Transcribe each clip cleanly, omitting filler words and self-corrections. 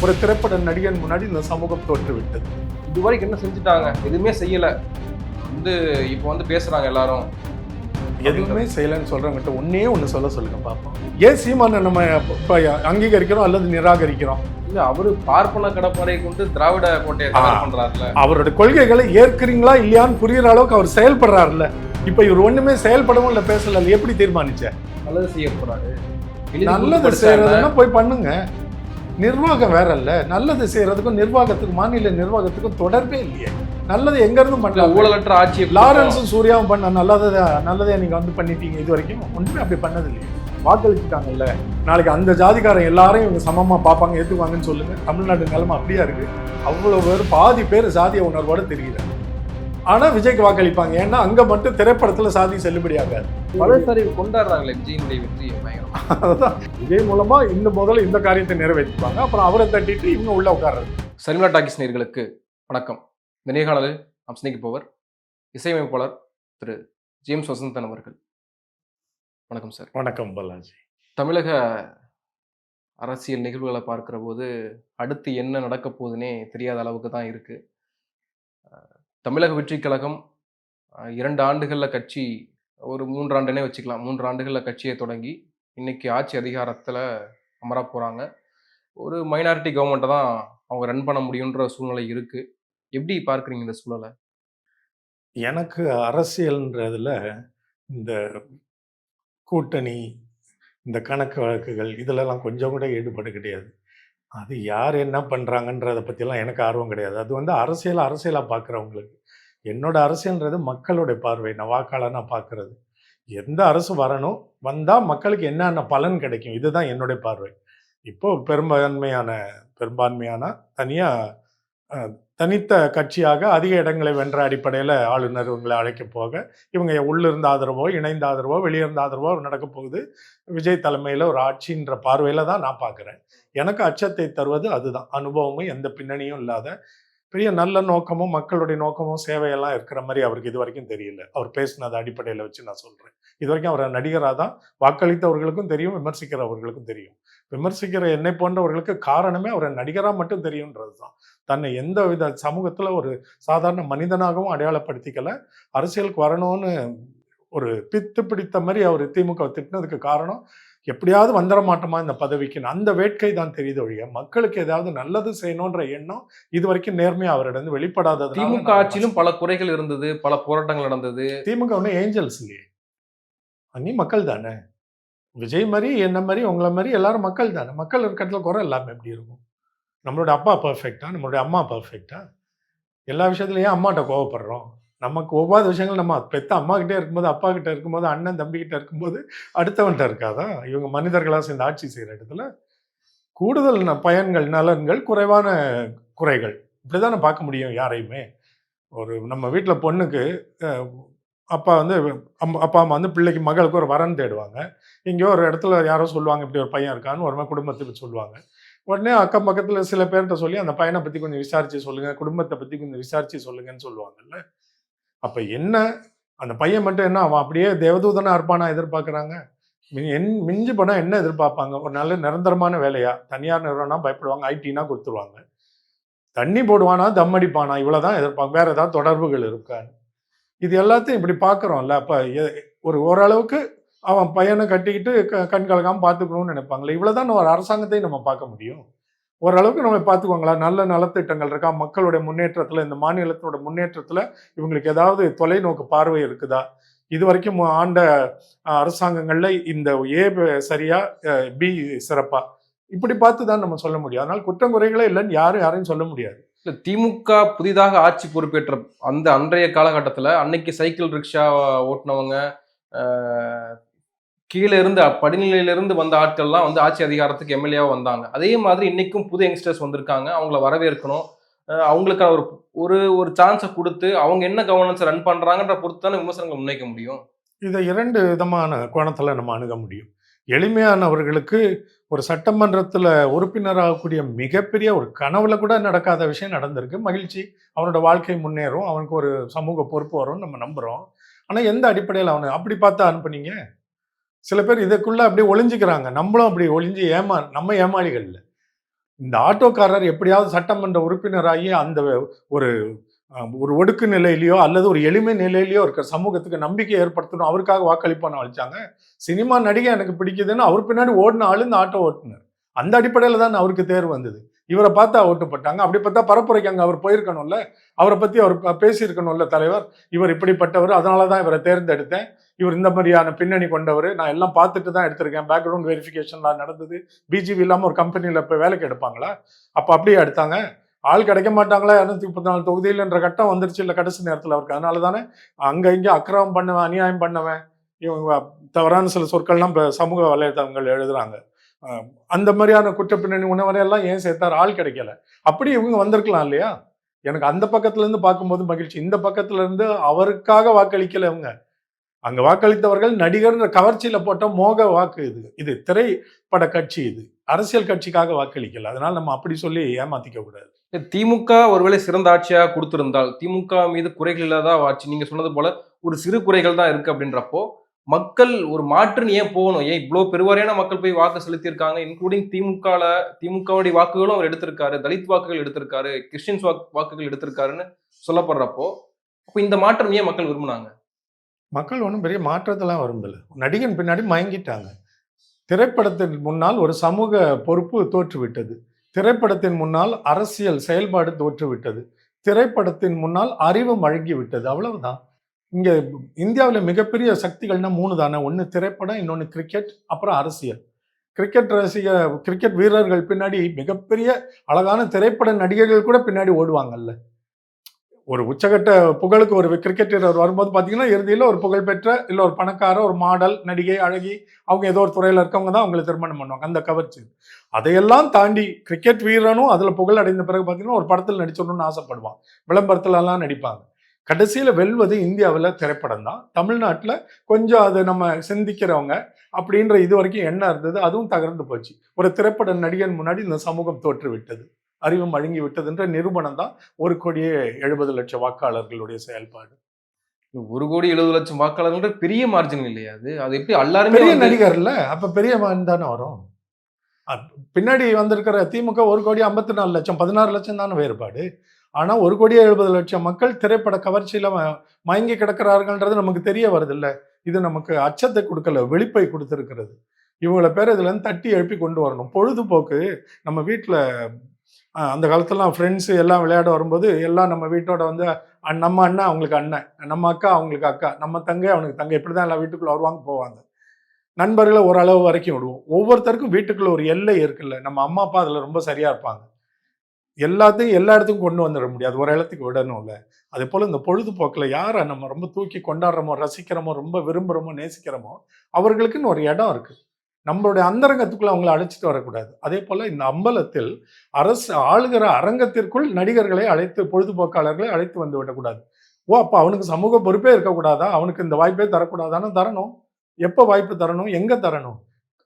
ஒரு திரைப்பட நடிகன் முன்னாடி இந்த சமூகம் தோற்று விட்டது. இதுவரைக்கும் என்ன செஞ்சுட்டாங்க? எதுவுமே செய்யல. இப்போ பேசுறாங்க எல்லாரும். எதுவுமே செய்யலன்னு சொல்றவங்கிட்ட ஒன்னே ஒண்ணு சொல்லுங்க பாப்போம். ஏன் சீமானை நம்ம இப்ப அங்கீகரிக்கிறோம் அல்லது நிராகரிக்கிறோம்? இல்ல, அவரு பார்ப்பன கடப்பாறை கொண்டு திராவிட கோட்டையை தயார் பண்றாருல. அவரோட கொள்கைகளை ஏற்கிறீங்களா இல்லையான்னு புரியுற அளவுக்கு அவர் செயல்படுறாருல்ல. இப்ப இவர் ஒண்ணுமே செயல்படவும் இல்ல, பேசல, எப்படி தீர்மானிச்ச? நல்லது செய்ய போறாரு. நல்லது செய்யறதுன்னா போய் பண்ணுங்க. நிர்வாகம் வேற இல்ல. நல்லது செய்யறதுக்கும் நிர்வாகத்துக்கும் மாநில நிர்வாகத்துக்கும் தொடர்பே இல்லையே. நல்லது எங்க இருந்து பண்ணலாம்? ஊழலற்ற ஆட்சி லாரன்ஸும் சூர்யாவும் பண்ண நல்லதே நீங்க பண்ணிட்டீங்க. இது வரைக்கும் ஒன்றுமே அப்படி பண்ணது இல்லையே. வாக்களிச்சுட்டாங்கல்ல, நாளைக்கு அந்த ஜாதிக்காரன் எல்லாரையும் இவங்க சமமா பார்ப்பாங்க, ஏத்துக்குவாங்கன்னு சொல்லுங்க. தமிழ்நாடு நிலைமை அப்படியா இருக்கு. அவ்வளவு பேர், பாதி பேர் சாதிய உணர்வோட தெரியுறாங்க. ஆனா விஜய்க்கு வாக்களிப்பாங்க. ஏன்னா அங்க மட்டும் திரைப்படத்துல சாதி செல்லுபடியாகாது. வலதுசாரி கொண்டாடுறாங்களே விஜயினுடைய வெற்றி. அதுதான் விஜய் மூலமா முதல்ல இந்த காரியத்தை நிறைவேற்றிப்பாங்க, அப்புறம் அவரை தட்டிட்டு இவங்க உள்ள உட்கார்றது. சரிமா டாக்கிஸ் நேயர்களுக்கு வணக்கம். இந்த நேர்காணலில் நாம் சந்திக்க போவர் இசையமைப்பாளர் திரு ஜேம்ஸ் வசந்தன் அவர்கள். வணக்கம் சார். வணக்கம் பாலாஜி. தமிழக அரசியல் நிகழ்வுகளை பார்க்கிற போது அடுத்து என்ன நடக்க போகுதுன்னே தெரியாத அளவுக்கு தான் இருக்கு. தமிழக வெற்றி கழகம் 2 ஆண்டுகளில் கட்சி, ஒரு 3 ஆண்டுனே வச்சுக்கலாம், 3 ஆண்டுகளில் கட்சியை தொடங்கி இன்னைக்கு ஆட்சி அதிகாரத்தில் அமர போகிறாங்க. ஒரு மைனாரிட்டி கவர்மெண்ட்டை தான் அவங்க ரன் பண்ண முடியுன்ற சூழ்நிலை இருக்குது. எப்படி பார்க்குறீங்க இந்த சூழலை? எனக்கு அரசியல்ன்றதுல இந்த கூட்டணி, இந்த கணக்கு வழக்குகள் இதிலெல்லாம் கொஞ்சம் கூட ஈடுபாடு கிடையாது. அது யார் என்ன பண்ணுறாங்கன்றதை பற்றிலாம் எனக்கு ஆர்வம் கிடையாது. அது அரசியலாக பார்க்குறவங்களுக்கு. என்னோட அரசியல்ன்றது மக்களுடைய பார்வை. நான் வாக்காளனாக பார்க்குறது. எந்த அரசு வரணும், வந்தால் மக்களுக்கு என்னென்ன பலன் கிடைக்கும், இதுதான் என்னுடைய பார்வை. இப்போது பெரும்பான்மையான தனித்த கட்சியாக அதிக இடங்களை வென்ற அடிப்படையில் ஆளுநர் இவங்களை அழைக்க போக, இவங்க உள்ளிருந்த ஆதரவோ, இணைந்த ஆதரவோ, வெளியிருந்த ஆதரவோ நடக்க போகுது. விஜய் தலைமையில் ஒரு ஆட்சின்ற பார்வையில் தான் நான் பார்க்குறேன். எனக்கு அச்சத்தை தருவது அதுதான். அனுபவமும் எந்த பின்னணியும் இல்லாத பெரிய நல்ல நோக்கமும் மக்களுடைய நோக்கமும் சேவையெல்லாம் இருக்கிற மாதிரி அவருக்கு இது வரைக்கும் தெரியல. அவர் பேசினது அடிப்படையில் வச்சு நான் சொல்கிறேன். இது வரைக்கும் அவர் நடிகராக தான் வாக்களித்தவர்களுக்கும் தெரியும், விமர்சிக்கிறவர்களுக்கும் தெரியும். விமர்சிக்கிற என்னை போன்றவர்களுக்கு காரணமே அவரை நடிகராக மட்டும் தெரியுன்றது தான். தன்னை எந்த வித சமூகத்தில் ஒரு சாதாரண மனிதனாகவும் அடையாளப்படுத்திக்கல. அரசியலுக்கு வரணும்னு ஒரு பித்து பிடித்த மாதிரி அவர் திமுக திட்டினதுக்கு காரணம், எப்படியாவது வந்துட மாட்டோமா இந்த பதவிக்கு, அந்த வேட்கை தான் தெரியுது ஒழிய மக்களுக்கு ஏதாவது நல்லது செய்யணுன்ற எண்ணம் இது வரைக்கும் நேர்மையா அவரிடம் வெளிப்படாதது. திமுக ஆட்சியிலும் பல குறைகள் இருந்தது, பல போராட்டங்கள் நடந்தது. திமுக ஒன்றும் ஏஞ்சல்ஸ் இல்லையே, அன்னி மக்கள் தானே. விஜய் மாதிரி, என்ன மாதிரி, உங்களை மாதிரி எல்லாரும் மக்கள் தானே. மக்கள் இருக்கிறதுல குறை இல்லாமல் எப்படி இருக்கும்? நம்மளோட அப்பா பர்ஃபெக்டா, நம்மளுடைய அம்மா பர்ஃபெக்டா? எல்லா விஷயத்துலையும் அம்மாட்ட கோவப்படுறோம். நமக்கு ஒவ்வாத விஷயங்கள் நம்ம பெத்த அம்மா கிட்டே இருக்கும்போது, அப்பா கிட்ட இருக்கும்போது, அண்ணன் தம்பி கிட்ட இருக்கும்போது அடுத்தவன்கிட்ட இருக்காதா? இவங்க மனிதர்களாக சேர்ந்து ஆட்சி செய்கிற இடத்துல கூடுதல் பயன்கள், நலன்கள், குறைவான குறைகள், இப்படிதானே பார்க்க முடியும் யாரையுமே. ஒரு நம்ம வீட்டில் பொண்ணுக்கு அப்பா அம்மா பிள்ளைக்கு, மகளுக்கு ஒரு வரன் தேடுவாங்க. எங்கேயோ ஒரு இடத்துல யாரோ சொல்லுவாங்க இப்படி ஒரு பையன் இருக்கான்னு, ஒரு மாதிரி குடும்பத்துக்கு சொல்லுவாங்க. உடனே அக்கம் பக்கத்தில் சில பேர்கிட்ட சொல்லி அந்த பையனை பற்றி கொஞ்சம் விசாரிச்சு சொல்லுங்க, குடும்பத்தை பற்றி கொஞ்சம் விசாரிச்சு சொல்லுங்கன்னு சொல்லுவாங்கல்ல. அப்ப என்ன, அந்த பையன் மட்டும் என்ன அவன் அப்படியே தேவதூதனா இருப்பானா எதிர்பார்க்குறாங்க? மிஞ்சி போனா என்ன எதிர்பார்ப்பாங்க? ஒரு நல்ல நிரந்தரமான வேலையா? தனியார் நிறுவனம் பயப்படுவாங்க, ஐடினா கொடுத்துருவாங்க. தண்ணி போடுவானா, தம் அடிப்பானா, இவ்வளவுதான் எதிர்பார்க்க. வேற ஏதாவது தொடர்புகள் இருக்கான்னு. இது எல்லாத்தையும் இப்படி பார்க்குறோம்ல. அப்ப ஓரளவுக்கு அவன் பையனை கட்டிக்கிட்டு கண் கலக்காம பார்த்துக்கணும்னு நினைப்பாங்களே. இவ்வளவுதான் ஒரு அரசாங்கத்தையும் நம்ம பார்க்க முடியும். ஓரளவுக்கு நம்ம பார்த்துக்குவாங்களா? நல்ல நலத்திட்டங்கள் இருக்கா? மக்களுடைய முன்னேற்றத்தில், இந்த மாநிலத்தோட முன்னேற்றத்தில் இவங்களுக்கு ஏதாவது தொலைநோக்கு பார்வை இருக்குதா? இது வரைக்கும் ஆண்ட அரசாங்கங்கள்ல இந்த ஏ சரியா, பி சிறப்பா, இப்படி பார்த்து தான் நம்ம சொல்ல முடியும். அதனால குற்றம் குறைகளே இல்லைன்னு யாரையும் சொல்ல முடியாது. இல்லை, திமுக புதிதாக ஆட்சி பொறுப்பேற்ற அன்றைய காலகட்டத்தில் அன்னைக்கு சைக்கிள் ரிக்ஷா ஓட்டினவங்க, கீழே இருந்து படிநிலையிலிருந்து வந்த ஆட்கள்லாம் ஆட்சி அதிகாரத்துக்கு எம்எல்ஏவா வந்தாங்க. அதே மாதிரி இன்னைக்கும் புது யங்ஸ்டர்ஸ் வந்திருக்காங்க. அவங்கள வரவேற்கணும். அவங்களுக்கான ஒரு ஒரு சான்ஸை கொடுத்து அவங்க என்ன கவர்னன்ஸ் ரன் பண்றாங்கன்ற பொறுத்து தானே விமர்சனங்களை முன்வைக்க முடியும். இதை 2 விதமான கோணத்துல நம்ம அணுக முடியும். எளிமையானவர்களுக்கு ஒரு சட்டமன்றத்துல உறுப்பினராகக்கூடிய மிகப்பெரிய ஒரு கனவுல கூட நடக்காத விஷயம் நடந்திருக்கு. மகிழ்ச்சி, அவனோட வாழ்க்கை முன்னேறும், அவனுக்கு ஒரு சமூக பொறுப்பு வரும்னு நம்ம நம்புறோம். ஆனா எந்த அடிப்படையில் அவனை அப்படி பார்த்து அனுப்புனீங்க? சில பேர் இதுக்குள்ள அப்படியே ஒளிஞ்சுக்கிறாங்க. நம்மளும் அப்படி ஒளிஞ்சு நம்ம ஏமாளிகள் இல்லை. இந்த ஆட்டோக்காரர் எப்படியாவது சட்டமன்ற உறுப்பினராகி அந்த ஒரு ஒரு ஒடுக்கு நிலையிலையோ அல்லது ஒரு எளிமை நிலையிலையோ இருக்கிற சமூகத்துக்கு நம்பிக்கை ஏற்படுத்தணும், அவருக்காக வாக்களிப்பான்னு அழிச்சாங்க. சினிமா நடிகை எனக்கு பிடிக்குதுன்னு அவர் பின்னாடி ஓடின ஆளு இந்த ஆட்டோ ஓட்டுனர். அந்த அடிப்படையில் தான் அவருக்கு தேர்வு வந்தது. இவரை பார்த்தா ஓட்டு போட்டாங்க. அப்படி பார்த்தா பரப்புரைக்கு அங்கே அவர் போயிருக்கணும்ல, அவரை பற்றி அவர் பேசியிருக்கணும்ல தலைவர். இவர் இப்படிப்பட்டவர், அதனால தான் இவரை தேர்ந்தெடுத்தேன், இவர் இந்த மாதிரியான பின்னணி கொண்டவர், நான் எல்லாம் பார்த்துட்டு தான் எடுத்திருக்கேன், பேக்ரவுண்ட் வெரிஃபிகேஷன்லாம் நடந்தது. பிஜிபி இல்லாமல் ஒரு கம்பெனியில் இப்போ வேலைக்கு எடுப்பாங்களா? அப்போ அப்படியே எடுத்தாங்க. ஆள் கிடைக்க மாட்டாங்களா 234 தொகுதியில்ன்ற கட்டம் வந்துருச்சு இல்லை கடைசி நேரத்தில் அவருக்கு. அதனால தானே அங்கே இங்கே அக்கிரமம் பண்ணவன், அநியாயம் பண்ணவன், இவங்க தவறான சில சொற்கள்லாம் இப்போ சமூக வலைதளங்கள் எழுதுறாங்க. அந்த மாதிரியான குற்றப்பின்னணி உணவரையெல்லாம் ஏன் சேர்த்தார்? ஆள் கிடைக்கல. அப்படி இவங்க வந்திருக்கலாம் இல்லையா? எனக்கு அந்த பக்கத்துல இருந்து பார்க்கும்போது மகிழ்ச்சி. இந்த பக்கத்துல இருந்து அவருக்காக வாக்களிக்கல இவங்க. அங்க வாக்களித்தவர்கள் நடிகர்ன்ற கவர்ச்சியில போட்ட மோக வாக்கு இது. இது திரைப்பட கட்சி, இது அரசியல் கட்சிக்காக வாக்களிக்கல. அதனால நம்ம அப்படி சொல்லி ஏமாத்திக்க கூடாது. திமுக ஒருவேளை சிறந்த ஆட்சியா கொடுத்திருந்தால், திமுக மீது குறைகள் இல்லாத ஆட்சி, நீங்க சொன்னது போல ஒரு சிறு குறைகள் தான் இருக்கு அப்படின்றப்போ, மக்கள் ஒரு மாற்றுன்னு ஏன் போகணும்? ஏன் இவ்வளோ பெருவாரியான மக்கள் போய் வாக்கு செலுத்தியிருக்காங்க, இன்க்ளூடிங் திமுகவுடைய வாக்குகளும் அவர் எடுத்திருக்காரு, தலித் வாக்குகள் எடுத்திருக்காரு, கிறிஸ்டின்ஸ் வாக்குகள் எடுத்திருக்காருன்னு சொல்லப்படுறப்போ, அப்போ இந்த மாற்றம் ஏன் மக்கள் விரும்புனாங்க? மக்கள் ஒன்றும் பெரிய மாற்றத்தெல்லாம் விரும்பல. நடிகன் பின்னாடி மயங்கிட்டாங்க. திரைப்படத்தின் முன்னால் ஒரு சமூக பொறுப்பு தோற்றுவிட்டது. திரைப்படத்தின் முன்னால் அரசியல் செயல்பாடு தோற்றுவிட்டது. திரைப்படத்தின் முன்னால் அறிவு மழுங்கி விட்டது. அவ்வளவுதான். இங்க இந்தியாவில் மிகப்பெரிய சக்திகள்னா 3 தானே. ஒன்று திரைப்படம், இன்னொன்று கிரிக்கெட், அப்புறம் அரசியல். கிரிக்கெட் வீரர்கள் பின்னாடி மிகப்பெரிய அழகான திரைப்பட நடிகர்கள் கூட பின்னாடி ஓடுவாங்கல்ல. ஒரு உச்சகட்ட புகழுக்கு ஒரு கிரிக்கெட் வீரர் வரும்போது பார்த்தீங்கன்னா இறுதியில் ஒரு புகழ்பெற்ற இல்லை ஒரு பணக்கார ஒரு மாடல் நடிகை அழகி அவங்க ஏதோ ஒரு துறையில் இருக்கவங்க தான் அவங்களை திருமணம் பண்ணுவாங்க. அந்த கவர்ச்சி அதையெல்லாம் தாண்டி கிரிக்கெட் வீரனும் அதில் புகழ் அடைந்த பிறகு பார்த்தீங்கன்னா ஒரு படத்தில் நடிச்சிடணும்னு ஆசைப்படுவான், விளம்பரத்துலலாம் நடிப்பாங்க. கடைசியில் வெல்வது இந்தியாவில் திரைப்படம் தான். தமிழ்நாட்டில் கொஞ்சம் அது நம்ம சிந்திக்கிறவங்க அப்படின்ற இது வரைக்கும் என்ன இருந்தது, அதுவும் தகர்ந்து போச்சு. ஒரு திரைப்பட நடிகன் முன்னாடி இந்த சமூகம் தோற்று விட்டது, அறிவு மழுங்கி விட்டதுன்ற நிரூபணம் தான் 1,70,00,000 வாக்காளர்களுடைய செயல்பாடு. 1,70,00,000 வாக்காளர்கள் பெரிய மார்ஜின் இல்லையா? அது எப்படி எல்லாருமே பெரிய நடிகர்ல அப்ப பெரிய தானே வரும். பின்னாடி வந்திருக்கிற திமுக 1,54,00,000 16,00,000 தானே வேறுபாடு. ஆனா 1,70,00,000 மக்கள் திரைப்பட கவர்ச்சியில மயங்கி கிடக்கிறார்கள்ன்றது நமக்கு தெரிய வருது இல்ல. இது நமக்கு அச்சத்தை கொடுக்கல, வெளிப்பை கொடுத்திருக்கிறது. இவங்கள பேர் இதுல இருந்து தட்டி எழுப்பி கொண்டு வரணும். பொழுதுபோக்கு நம்ம வீட்டுல அந்த காலத்துலலாம் ஃப்ரெண்ட்ஸு எல்லாம் விளையாட வரும்போது எல்லாம் நம்ம வீட்டோட வந்து நம்ம அண்ணன் அவங்களுக்கு அண்ணன், நம்ம அக்கா அவங்களுக்கு அக்கா, நம்ம தங்கை அவனுக்கு தங்கை, இப்படி தான் எல்லாம் வீட்டுக்குள்ளே வருவாங்க போவாங்க. நண்பர்களை ஓரளவு வரைக்கும் விடுவோம். ஒவ்வொருத்தருக்கும் வீட்டுக்குள்ள ஒரு எல்லை இருக்குல்ல. நம்ம அம்மா அப்பா அதில் ரொம்ப சரியாக இருப்பாங்க. எல்லாத்தையும் எல்லா இடத்துக்கும் கொண்டு வந்துட முடியாது, ஒரு இடத்துக்கு விடணும்ல. அதே போல் இந்த பொழுதுபோக்கில் யாரை நம்ம ரொம்ப தூக்கி கொண்டாடுறோமோ, ரசிக்கிறோமோ, ரொம்ப விரும்புகிறோமோ, நேசிக்கிறோமோ அவர்களுக்குன்னு ஒரு இடம் இருக்குது. நம்மளுடைய அந்தரங்கத்துக்குள்ள அவங்களை அழைச்சிட்டு வரக்கூடாது. அதே போல இந்த அம்பலத்தில் அரசு ஆளுகிற அரங்கத்திற்குள் நடிகர்களை அழைத்து, பொழுதுபோக்காளர்களை அழைத்து வந்து விடக்கூடாது. ஓ, அப்ப அவனுக்கு சமூக பொறுப்பே இருக்கக்கூடாதா? அவனுக்கு இந்த வாய்ப்பே தரக்கூடாதான்னு தரணும். எப்ப வாய்ப்பு தரணும், எங்க தரணும்?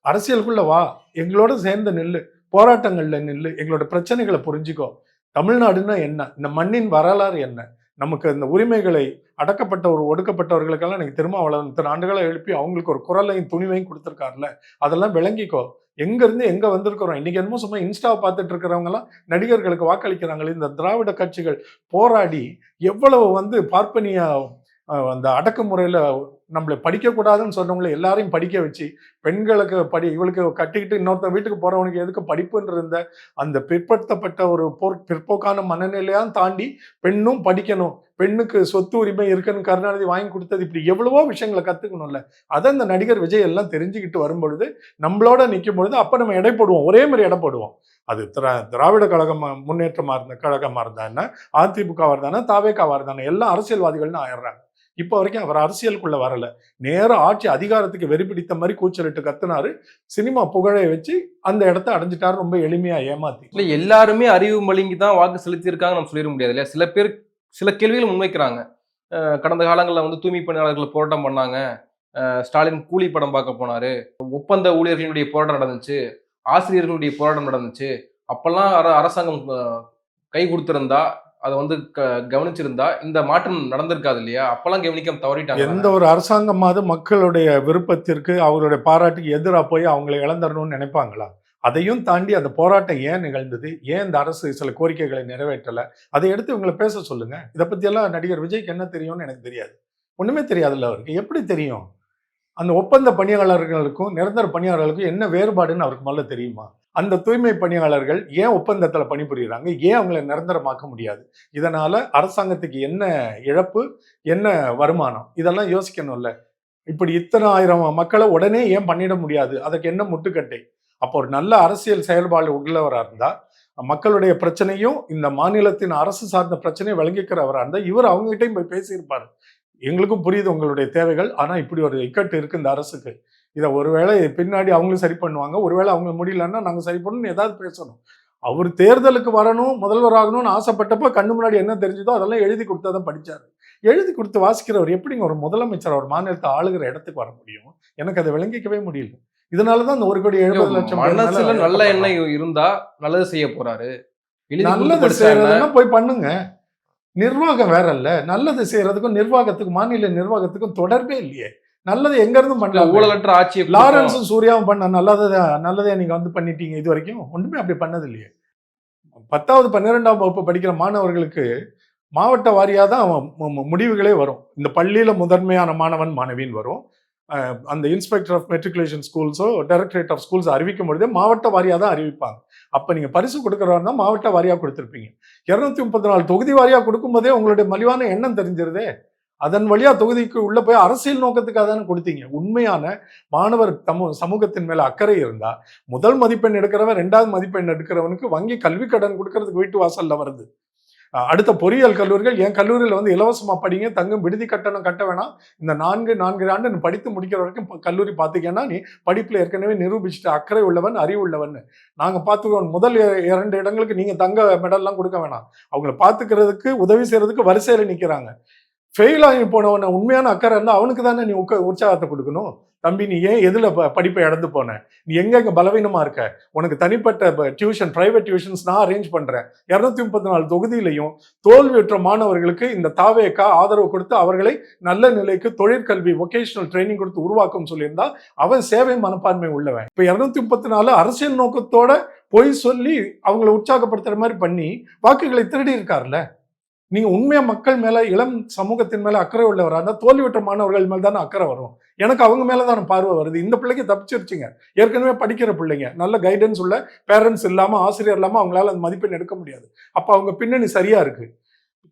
அரசியலுக்குள்ள வா, எங்களோட சேர்ந்து நில்லு, போராட்டங்கள்ல நில்லு, எங்களோட பிரச்சனைகளை புரிஞ்சுக்கோ. தமிழ்நாடுன்னா என்ன, இந்த மண்ணின் வரலாறு என்ன, நமக்கு இந்த உரிமைகளை அடக்கப்பட்ட ஒரு ஒடுக்கப்பட்டவர்களுக்கெல்லாம் எனக்கு திருமாவளவன் இத்தனை ஆண்டுகளை எழுப்பி அவங்களுக்கு ஒரு குரலையும் துணிவையும் கொடுத்துருக்காருல்ல, அதெல்லாம் விளங்கிக்கோ. எங்க இருந்து எங்க வந்திருக்கிறோம். இன்னைக்கு என்னமோ சும்மா இன்ஸ்டாவை பார்த்துட்டு இருக்கிறவங்க எல்லாம் நடிகர்களுக்கு வாக்களிக்கிறாங்களே. இந்த திராவிட கட்சிகள் போராடி எவ்வளவு வந்து பார்ப்பனிய அந்த அடக்குமுறையில நம்மளை படிக்கக்கூடாதுன்னு சொன்னவங்களை எல்லாரையும் படிக்க வச்சு, பெண்களுக்கு இவளுக்கு கட்டிக்கிட்டு இன்னொருத்த வீட்டுக்கு போறவனுக்கு எதுக்கு படிப்புன்ற இருந்த அந்த பிற்படுத்தப்பட்ட ஒரு பிற்போக்கான மனநிலையான் தாண்டி பெண்ணும் படிக்கணும், பெண்ணுக்கு சொத்து உரிமை இருக்குன்னு கருணாநிதி வாங்கி கொடுத்தது, இப்படி எவ்வளவோ விஷயங்களை கத்துக்கணும்ல. அதை இந்த நடிகர் விஜய் எல்லாம் தெரிஞ்சுக்கிட்டு வரும்பொழுது, நம்மளோட நிற்கும் பொழுது அப்ப நம்ம எடை போடுவோம், ஒரே மாதிரி எடை போடுவோம். அது திராவிட கழகம் முன்னேற்றமா இருந்த கழகமா இருந்தா என்ன, அதிமுகவா இருந்தானே, தாவேகாவா இருந்தானே, எல்லாம் அரசியல்வாதிகள்னு ஆயிடுறாங்க. இப்போ வரைக்கும் அவர் அரசியலுக்குள்ள வரல. நேரம் ஆட்சி அதிகாரத்துக்கு வெறி பிடித்த மாதிரி கூச்சலிட்டு கத்துனாரு. சினிமா புகழை வச்சு அந்த இடத்த அடைஞ்சிட்டாரு, ரொம்ப எளிமையா ஏமாத்தி. இல்ல எல்லாருமே அறிவு மழுங்கி தான் வாக்கு செலுத்தியிருக்காங்க நம்ம சொல்லிட முடியாது இல்லையா? சில பேர் சில கேள்விகள் முன்வைக்கிறாங்க. கடந்த காலங்களில் வந்து தூய்மை பணியாளர்கள் போராட்டம் பண்ணாங்க, ஸ்டாலின் கூலி படம் பார்க்க போனாரு, ஒப்பந்த ஊழியர்களுடைய போராட்டம் நடந்துச்சு, ஆசிரியர்களுடைய போராட்டம் நடந்துச்சு, அப்பெல்லாம் அரசாங்கம் கை கொடுத்திருந்தா, அதை வந்து கவனிச்சிருந்தா இந்த மாற்றம் நடந்திருக்காது இல்லையா? அப்பெல்லாம் கவனிக்காம தவறிட்டாங்க. எந்த ஒரு அரசாங்கமாவது மக்களுடைய விருப்பத்திற்கு அவர்களுடைய பாராட்டுக்கு எதிராக போய் அவங்களை இழந்துடணும்னு நினைப்பாங்களா? அதையும் தாண்டி அந்த போராட்டம் ஏன் நிகழ்ந்தது, ஏன் இந்த அரசு சில கோரிக்கைகளை நிறைவேற்றல, அதை எடுத்து இவங்களை பேச சொல்லுங்க. இதை பத்தியெல்லாம் நடிகர் விஜய்க்கு என்ன தெரியும்னு எனக்கு தெரியாது. ஒண்ணுமே தெரியாதுல்ல அவருக்கு. எப்படி தெரியும்? அந்த ஒப்பந்த பணியாளர்களுக்கும் நிரந்தர பணியாளர்களுக்கும் என்ன வேறுபாடுன்னு அவருக்கு முதல்ல தெரியுமா? அந்த தூய்மை பணியாளர்கள் ஏன் ஒப்பந்தத்தில் பணிபுரியுறாங்க, ஏன் அவங்களை நிரந்தரமாக்க முடியாது? இதனால அரசாங்கத்துக்கு என்ன இழப்பு, என்ன வருமானம், இதெல்லாம் யோசிக்கணும்ல. இப்படி இத்தனை ஆயிரம் மக்களை உடனே ஏன் பண்ணிட முடியாது? அதுக்கு என்ன முட்டுக்கட்டை? அப்போ ஒரு நல்ல அரசியல் செயல்பாடு உள்ளவராக இருந்தா, மக்களுடைய பிரச்சனையும் இந்த மாநிலத்தின் அரசு சார்ந்த பிரச்சனையும் விளங்கிக்கிறவராக இருந்தா இவர் அவங்ககிட்டையும் போய் பேசியிருப்பாரு. எங்களுக்கும் புரியுது உங்களுடைய தேவைகள், ஆனா இப்படி ஒரு இக்கட்டு இருக்கு இந்த அரசுக்கு. இதை ஒருவேளை பின்னாடி அவங்களும் சரி பண்ணுவாங்க, ஒருவேளை அவங்க முடியலன்னா நாங்க சரி பண்ணணும்னு ஏதாவது பேசணும். அவர் தேர்தலுக்கு வரணும், முதல்வர் ஆகணும்னு ஆசைப்பட்டப்ப கண்ணு முன்னாடி என்ன தெரிஞ்சதோ அதெல்லாம் எழுதி கொடுத்ததான் படிச்சாரு. எழுதி கொடுத்து வாசிக்கிறவர் எப்படிங்க ஒரு முதலமைச்சர் ஒரு மாநிலத்தை ஆளுகிற இடத்துக்கு வர முடியும்? எனக்கு அதை விளங்கிக்கவே முடியல. இதனாலதான் அந்த 1,70,00,000 மனசுல நல்ல எண்ணம் இருந்தா நல்லது செய்ய போறாரு. நல்லது செய்யறதுன்னா போய் பண்ணுங்க. நிர்வாகம் வேற இல்ல. நல்லது செய்யறதுக்கும் நிர்வாகத்துக்கும் மாநில நிர்வாகத்துக்கும் தொடர்பே இல்லையே. நல்லது எங்க இருந்து பண்ணலாம்? ஊழலற்ற ஆட்சி லாரன்ஸும் சூர்யாவும் பண்ண நல்லதே நீங்க வந்து பண்ணிட்டீங்க. இது வரைக்கும் ஒண்ணுமே அப்படி பண்ணது இல்லையே. 10வது 12ஆம் வகுப்பு படிக்கிற மாணவர்களுக்கு மாவட்ட வாரியா தான் முடிவுகளே வரும். இந்த பள்ளியில முதன்மையான மாணவன் மாணவின்னு வரும். அந்த இன்ஸ்பெக்டர் ஆஃப் மெட்ரிகுலேஷன் ஸ்கூல்ஸோ டைரக்டரேட் ஆஃப் ஸ்கூல்ஸ் அறிவிக்கும் பொழுதே மாவட்ட வாரியாக தான் அறிவிப்பாங்க. அப்போ நீங்கள் பரிசு கொடுக்குறவா மாவட்ட வாரியாக கொடுத்துருப்பீங்க. 234 தொகுதி வாரியாக கொடுக்கும்போதே உங்களுடைய மலிவான எண்ணம் தெரிஞ்சிருதே. அதன் வழியா தொகுதிக்கு உள்ள போய் அரசியல் நோக்கத்துக்காக தானே கொடுத்தீங்க. உண்மையான மாணவர் சமூகத்தின் மேல அக்கறை இருந்தா முதல் மதிப்பெண் எடுக்கிறவன் 2வது மதிப்பெண் எடுக்கிறவனுக்கு வங்கி கல்வி கடன் கொடுக்கறதுக்கு வீட்டு வாசல்ல வருது. அடுத்த பொறியியல் கல்லூரிகள் என் கல்லூரியில் வந்து இலவசமா படிங்க, தங்கும் விடுதி கட்டணம் கட்ட வேணாம், இந்த 4 ஆண்டு படித்து முடிக்கிற வரைக்கும் கல்லூரி பார்த்துக்கேன்னா நீ படிப்புல ஏற்கனவே நிரூபிச்சுட்டு அக்கறை உள்ளவன் அறிவு உள்ளவன் நாங்க பார்த்துக்கிறோம். முதல் 2 இடங்களுக்கு நீங்க தங்க மெடல்லாம் கொடுக்க வேணாம். அவங்களை பார்த்துக்கிறதுக்கு உதவி செய்யறதுக்கு வரிசையில நிக்கிறாங்க. ஃபெயில் ஆகி போனவன உண்மையான அக்கறை இருந்தா அவனுக்கு தானே நீ உற்சாகத்தை கொடுக்கணும். தம்பி நீ ஏன் எதுல படிப்பை இழந்து போன, நீ எங்க பலவீனமா இருக்க, உனக்கு தனிப்பட்ட டியூஷன் பிரைவேட் டியூஷன்ஸ் நான் அரேஞ்ச் பண்றேன். 234 தொகுதியிலையும் தோல்வியுற்ற மாணவர்களுக்கு இந்த தாவேக்கா ஆதரவு கொடுத்து அவர்களை நல்ல நிலைக்கு தொழிற்கல்வி வொகேஷனல் ட்ரைனிங் கொடுத்து உருவாக்கும் சொல்லியிருந்தா அவன் சேவை மனப்பான்மை உள்ளவன். இப்ப 234 அரசியல் நோக்கத்தோட பொய் சொல்லி அவங்களை உற்சாகப்படுத்துற மாதிரி பண்ணி வாக்குகளை திருடி இருக்காருல்ல. நீங்க உண்மையா மக்கள் மேல இளம் சமூகத்தின் மேல அக்கறை உள்ளவரா இருந்தா தோல்வியுற்ற மாணவர்கள் மேல தானே அக்கறை வரும். எனக்கு அவங்க மேலதான் பார்வை வருது. இந்த பிள்ளைக்கு தப்பிச்சிருச்சுங்க, ஏற்கனவே படிக்கிற பிள்ளைங்க, நல்ல கைடன்ஸ் உள்ள பேரண்ட்ஸ் இல்லாம ஆசிரியர் இல்லாம அவங்களால அந்த மதிப்பெண் எடுக்க முடியாது. அப்ப அவங்க பின்னணி சரியா இருக்கு.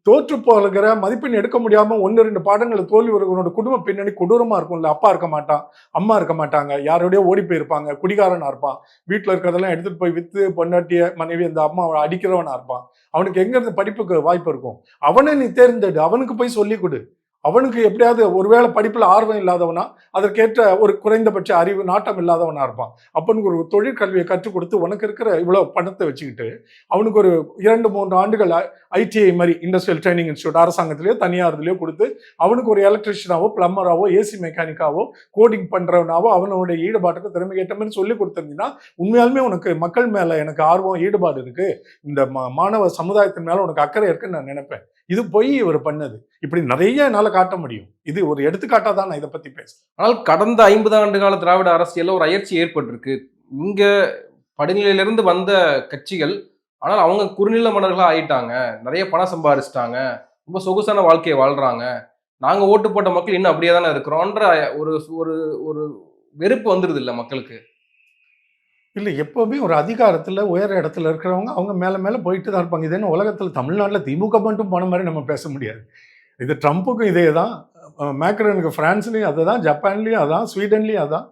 தோற்று போகிற மதிப்பெண் எடுக்க முடியாம 1-2 பாடங்களை தோல்வி வருவனோட குடும்ப பின்னணி கொடூரமா இருக்கும்ல. அப்பா இருக்க மாட்டான், அம்மா இருக்க மாட்டாங்க, யாரோடய ஓடி போயிருப்பாங்க, குடிகாரனா இருப்பான், வீட்டுல இருக்கிறதெல்லாம் எடுத்துட்டு போய் வித்து பொண்டாட்டிய மனைவி அந்த அம்மா அடிக்கிறவனா இருப்பான். அவனுக்கு எங்க இருந்து படிப்புக்கு வாய்ப்பு இருக்கும்? அவனை நீ தேர்ந்தெடு, அவனுக்கு போய் சொல்லி கொடு. அவனுக்கு எப்படியாவது ஒருவேளை படிப்புல ஆர்வம் இல்லாதவனா, அதற்கேற்ற ஒரு குறைந்தபட்ச அறிவு நாட்டம் இல்லாதவனா இருப்பான். அப்பனுக்கு ஒரு தொழிற்கல்வியை கற்றுக் கொடுத்து உனக்கு இருக்கிற இவ்வளவு பணத்தை வச்சுக்கிட்டு அவனுக்கு ஒரு 2-3 ஆண்டுகள் ITI மாதிரி இண்டஸ்ட்ரியல் ட்ரைனிங் இன்ஸ்டியூட் அரசாங்கத்திலேயோ தனியார்லயோ கொடுத்து அவனுக்கு ஒரு எலக்ட்ரிஷியனாவோ பிளம்பராவோ ஏசி மெக்கானிக்காவோ கோடிங் பண்றவனாவோ அவனுடைய ஈடுபாட்டுக்கு திறமை ஏற்ற மாதிரி சொல்லி கொடுத்திருந்தீங்கன்னா உண்மையாலுமே உனக்கு மக்கள் மேல எனக்கு ஆர்வம் ஈடுபாடு இருக்கு, இந்த மாணவ சமுதாயத்தின் மேல உனக்கு அக்கறை இருக்குன்னு நான் நினைப்பேன். இது போய் இவர் பண்ணது. இப்படி நிறைய என்னால காட்ட முடியும். இது ஒரு எடுத்துக்காட்டா தான் நான் இதை பத்தி பேசுறேன். ஆனால் கடந்த 50 ஆண்டு கால திராவிட அரசியல்ல ஒரு அயற்சி ஏற்பட்டிருக்கு. இங்க படிநிலையிலிருந்து வந்த கட்சிகள் ஆனால் அவங்க குறுநில மன்னர்களா ஆயிட்டாங்க, நிறைய பணம் சம்பாதிச்சிட்டாங்க, ரொம்ப சொகுசான வாழ்க்கையை வாழ்றாங்க, நாங்க ஓட்டு போட்ட மக்கள் இன்னும் அப்படியே தானே இருக்கிறோன்ற ஒரு ஒரு ஒரு வெறுப்பு வந்துருது இல்ல மக்களுக்கு. இல்லை, எப்போவுமே ஒரு அதிகாரத்தில் உயர இடத்துல இருக்கிறவங்க அவங்க மேலே மேலே போயிட்டு தான் இருப்பாங்க. இது என்ன உலகத்தில் தமிழ்நாட்டில் திமுக மட்டும் போன மாதிரி நம்ம பேச முடியாது. இது ட்ரம்ப்புக்கும் இதே தான், மேக்ரனுக்கு ஃப்ரான்ஸ்லேயும் அதை தான், ஜப்பான்லேயும் அதான், ஸ்வீடன்லேயும் அதான்.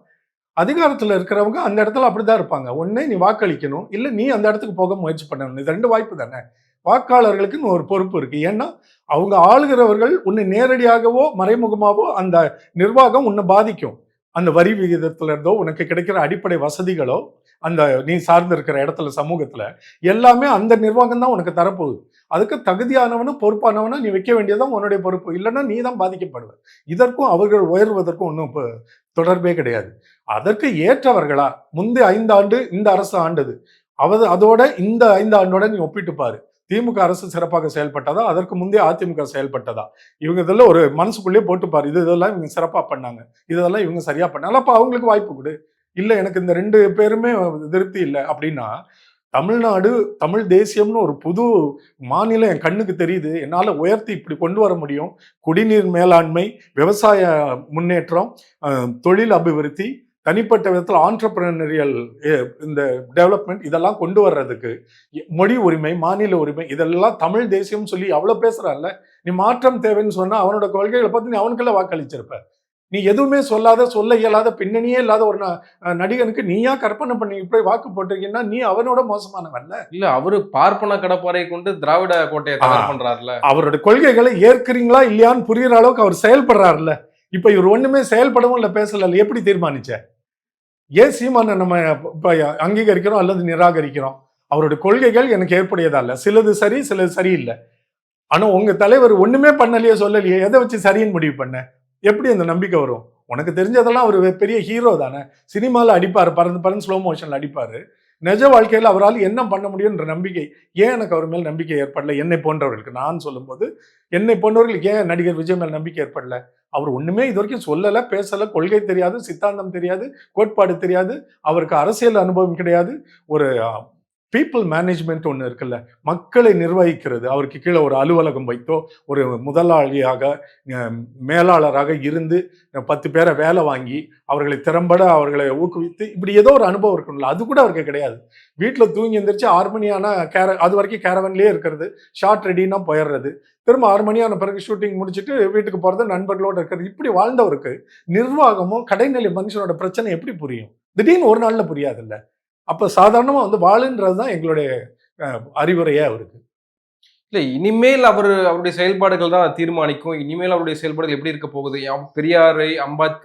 அதிகாரத்தில் இருக்கிறவங்க அந்த இடத்துல அப்படி தான் இருப்பாங்க. ஒன்றே நீ வாக்களிக்கணும், இல்லை நீ அந்த இடத்துக்கு போக முயற்சி பண்ணணும். இது 2 வாய்ப்பு தானே. வாக்காளர்களுக்குன்னு ஒரு பொறுப்பு இருக்குது. ஏன்னா அவங்க ஆளுகிறவர்கள் உன்னை நேரடியாகவோ மறைமுகமாகவோ அந்த நிர்வாகம் உன்னை பாதிக்கும். அந்த வரி விகிதத்துல இருந்தோ உனக்கு கிடைக்கிற அடிப்படை வசதிகளோ அந்த நீ சார்ந்து இருக்கிற இடத்துல சமூகத்துல எல்லாமே அந்த நிர்வாகம் தான் உனக்கு தரப்போகுது. அதுக்கு தகுதியானவனும் பொறுப்பானவனா நீ வைக்க வேண்டியதான் உன்னுடைய பொறுப்பு. இல்லைன்னா நீ தான் பாதிக்கப்படுவ. இதற்கும் அவர்கள் உயர்வதற்கும் ஒன்றும் தொடர்பே கிடையாது. அதற்கு ஏற்றவர்களா முந்தைய 5 ஆண்டு இந்த அரசு ஆண்டது, அதோட இந்த 5 ஆண்டோட நீ ஒப்பிட்டு பாரு. திமுக அரசு சிறப்பாக செயல்பட்டதா, அதற்கு முந்தைய அதிமுக செயல்பட்டதா? இவங்க இதெல்லாம் ஒரு மனசுக்குள்ளேயே போட்டு பாரு. இதெல்லாம் இவங்க சிறப்பா பண்ணாங்க, இதெல்லாம் இவங்க சரியா பண்ணாங்க. அப்ப அவங்களுக்கு வாய்ப்பு கொடு. இல்ல எனக்கு இந்த 2 பேருமே திருப்தி இல்ல அப்படின்னா, தமிழ்நாடு, தமிழ் தேசியம்னு ஒரு புது மாநிலம் என் கண்ணுக்கு தெரியுது. என்னால உயர்த்தி இப்படி கொண்டு வர முடியும். குடிநீர் மேலாண்மை, விவசாய முன்னேற்றம், தொழில் அபிவிருத்தி, தனிப்பட்ட விதத்துல ஆன்டர்பிரினரியல் இந்த டெவலப்மெண்ட் இதெல்லாம் கொண்டு வர்றதுக்கு மொழி உரிமை, மாநில உரிமை இதெல்லாம் தமிழ் தேசியம் சொல்லி அவ்வளவு பேசுறான்ல. நீ மாற்றம் தேவைன்னு சொன்னா அவனோட கொள்கைகளை பார்த்து நீ அவனுக்கெல்லாம் வாக்களிச்சிருப்ப. நீ எதுவுமே சொல்லாத, சொல்ல இயலாத, பின்னணியே இல்லாத ஒரு நடிகனுக்கு நீயா கற்பனை பண்ணி போய் வாக்கு போட்டிருக்கீங்கன்னா நீ அவனோட மோசமானவன்ல. இல்ல அவரு பார்ப்பன கடப்பாறை கொண்டு திராவிட கோட்டையை தகர் பண்றாருல. அவரோட கொள்கைகளை ஏற்கிறீங்களா இல்லையான்னு புரியுற அளவுக்கு அவர் செயல்படுறாருல்ல. இப்ப இவர் ஒண்ணுமே செயல்படவும் இல்ல, பேசல, எப்படி தீர்மானிச்ச? ஏன் சீமான நம்ம இப்ப அங்கீகரிக்கிறோம் அல்லது நிராகரிக்கிறோம்? அவருடைய கொள்கைகள் எனக்கு ஏற்புடையதல்ல. சிலது சரி, சிலது சரியில்லை. ஆனா உங்க தலைவர் ஒண்ணுமே பண்ணலையே, சொல்லலையே, எதை வச்சு சரின்னு முடிவு பண்ண? எப்படி அந்த நம்பிக்கை வரும்? உனக்கு தெரிஞ்சதெல்லாம் ஒரு பெரிய ஹீரோ தானே. சினிமால அடிப்பாரு, பறந்து பறந்து ஸ்லோ மோஷன்ல அடிப்பாரு. நிஜ வாழ்க்கையில் அவரால் என்ன பண்ண முடியும்ன்ற நம்பிக்கை ஏன் எனக்கு அவர் மேல் நம்பிக்கை ஏற்படல? என்னை போன்றவர்களுக்கு நான் சொல்லும்போது என்னை போன்றவர்களுக்கு ஏன் நடிகர் விஜய் மேல் நம்பிக்கை ஏற்படல? அவர் ஒண்ணுமே இது வரைக்கும் சொல்லல, பேசல, கொள்கை தெரியாது, சித்தாந்தம் தெரியாது, கோட்பாடு தெரியாது, அவருக்கு அரசியல் அனுபவம் கிடையாது. ஒரு பீப்புள் மேனேஜ்மெண்ட் ஒன்று இருக்குல்ல, மக்களை நிர்வகிக்கிறது. அவருக்கு கீழே ஒரு அலுவலகம் வைத்தோ, ஒரு முதலாளியாக, மேலாளராக இருந்து 10 பேரை வேலை வாங்கி அவர்களை திறம்பட அவர்களை ஊக்குவித்து இப்படி ஏதோ ஒரு அனுபவம் இருக்கணும்ல, அது கூட அவருக்கு கிடையாது. வீட்டில் தூங்கி எந்திரிச்சு 6 மணி ஆனால் அது வரைக்கும் கேரவன்லேயே இருக்கிறது, ஷார்ட் ரெடினா போயிடுறது, திரும்ப 6 மணி ஆன பிறகு ஷூட்டிங் முடிச்சுட்டு வீட்டுக்கு போகிறது, நண்பர்களோடு இருக்கிறது. இப்படி வாழ்ந்தவருக்கு நிர்வாகமும் கடைநிலை மனுஷனோட பிரச்சனை எப்படி புரியும்? திடீர்னு ஒரு நாளில் புரியாதுல்ல. அப்ப சாதாரணமா வாழுன்றது தான் எங்களுடைய அறிவுரையே அவருக்கு. இல்ல இனிமேல் அவருடைய செயல்பாடுகள் தான் தீர்மானிக்கும். இனிமேல் அவருடைய செயல்பாடுகள் எப்படி இருக்க போகுது? பெரியாரை,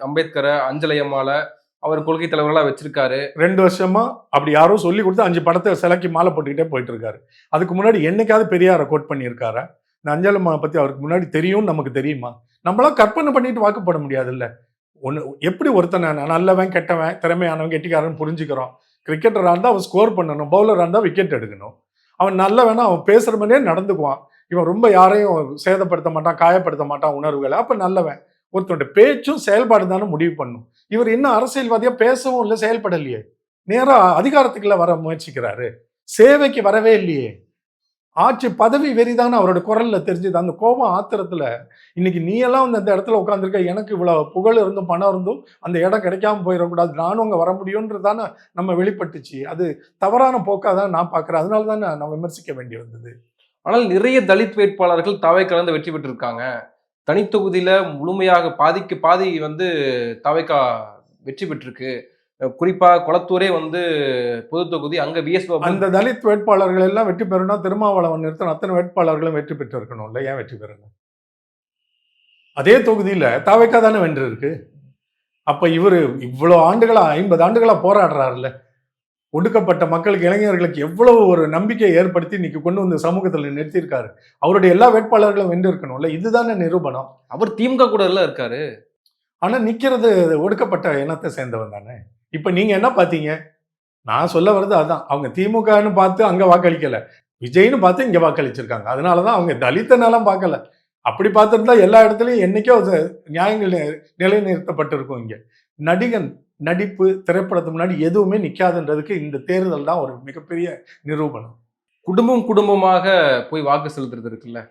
அம்பேத்கரை, அஞ்சலை அம்மாள அவர் கொள்கை தலைவர்களா வச்சிருக்காரு. 2 வருஷமா அப்படி யாரும் சொல்லி கொடுத்து 5 படத்தை சிலைக்கு மாலை போட்டுக்கிட்டே போயிட்டு இருக்காரு. அதுக்கு முன்னாடி என்னைக்காவது பெரியாரை கோட் பண்ணியிருக்காரா? இந்த அஞ்சலை அம்மா பத்தி அவருக்கு முன்னாடி தெரியும், நமக்கு தெரியுமா? நம்மளாம் கற்பனை பண்ணிட்டு வாக்குப்பட முடியாதுல்ல. ஒன்று எப்படி ஒருத்தனை நல்லவன், கெட்டவன், திறமையானவன், கெட்டிக்காரன் புரிஞ்சுக்கிறோம். கிரிக்கெட்டராக இருந்தால் அவன் ஸ்கோர் பண்ணணும், பவுலராக இருந்தால் விக்கெட் எடுக்கணும். அவன் நல்ல வேணா அவன் பேசுகிற மாதிரியே நடந்துக்குவான். இவன் ரொம்ப யாரையும் சேதப்படுத்த மாட்டான், காயப்படுத்த மாட்டான் உணர்வுகளை. அப்போ நல்லவன். ஒருத்தருடைய பேச்சும் செயல்பாடு தானே முடிவு பண்ணும். இவர் இன்னும் அரசியல்வாதியாக பேசவும் இல்லை, செயல்படலையே. நேராக அதிகாரத்துக்குள்ள வர முயற்சிக்கிறாரு, சேவைக்கு வரவே இல்லையே. ஆட்சி பதவி வெறிதானே அவரோட குரல்ல தெரிஞ்சுது. அந்த கோபம் ஆத்திரத்துல இன்னைக்கு நீ எல்லாம் வந்து அந்த இடத்துல உட்காந்துருக்க, எனக்கு இவ்வளவு புகழ் இருந்தும் பணம் இருந்தும் அந்த இடம் கிடைக்காம போயிடக்கூடாது, நானும் அங்க வர முடியும்ன்றதானே நம்ம வெளிப்பட்டுச்சு. அது தவறான போக்காதான் நான் பாக்குறேன். அதனால தானே நான் விமர்சிக்க வேண்டி வந்தது. ஆனால் நிறைய தலித் வேட்பாளர்கள் தாவை கலந்து வெற்றி பெற்றிருக்காங்க. தனி தொகுதியில முழுமையாக பாதிக்கு பாதி வந்து தாவைக்கா வெற்றி பெற்றிருக்கு. குறிப்பா கொளத்தூரே வந்து பொது தொகுதி, அங்க விஎஸ் பாபு. அந்த தலித் வேட்பாளர்கள் எல்லாம் வெற்றி பெறணும்னா திருமாவளவன் நிறுத்தம் அத்தனை வேட்பாளர்களும் வெற்றி பெற்று இருக்கணும்ல. ஏன் வெற்றி பெறணும்? அதே தொகுதியில தாவைக்கா தானே வென்று இருக்கு. அப்ப இவரு இவ்வளவு ஆண்டுகளா, 50 ஆண்டுகளா போராடுறாருல்ல. ஒடுக்கப்பட்ட மக்களுக்கு, இளைஞர்களுக்கு எவ்வளவு ஒரு நம்பிக்கையை ஏற்படுத்தி இன்னைக்கு கொண்டு வந்து சமூகத்தில் நிறுத்தியிருக்காரு. அவருடைய எல்லா வேட்பாளர்களும் வென்று இருக்கணும்ல. இதுதானே நிரூபணம். அவர் திமுக கூட எல்லாம் இருக்காரு. ஆனா நிக்கிறது ஒடுக்கப்பட்ட இனத்தை சேர்ந்தவன் தானே. இப்ப நீங்க என்ன பாத்தீங்க? நான் சொல்ல வர்றது அதான். அவங்க திமுகன்னு பார்த்து அங்க வாக்களிக்கல, விஜய்னு பார்த்து இங்க வாக்களிச்சிருக்காங்க. அதனாலதான் அவங்க தலித்த நலம் பார்க்கல. அப்படி பார்த்துருந்தா எல்லா இடத்துலயும் என்னைக்கோ நியாயங்கள் நிலைநிறுத்தப்பட்டிருக்கும். இங்க நடிகன் நடிப்பு, திரைப்படத்துக்கு முன்னாடி எதுவுமே நிக்காதுன்றதுக்கு இந்த தேர்தல் தான் ஒரு மிகப்பெரிய நிரூபணம். குடும்பம் குடும்பமாக போய் வாக்கு செலுத்துறது இருக்குல்ல,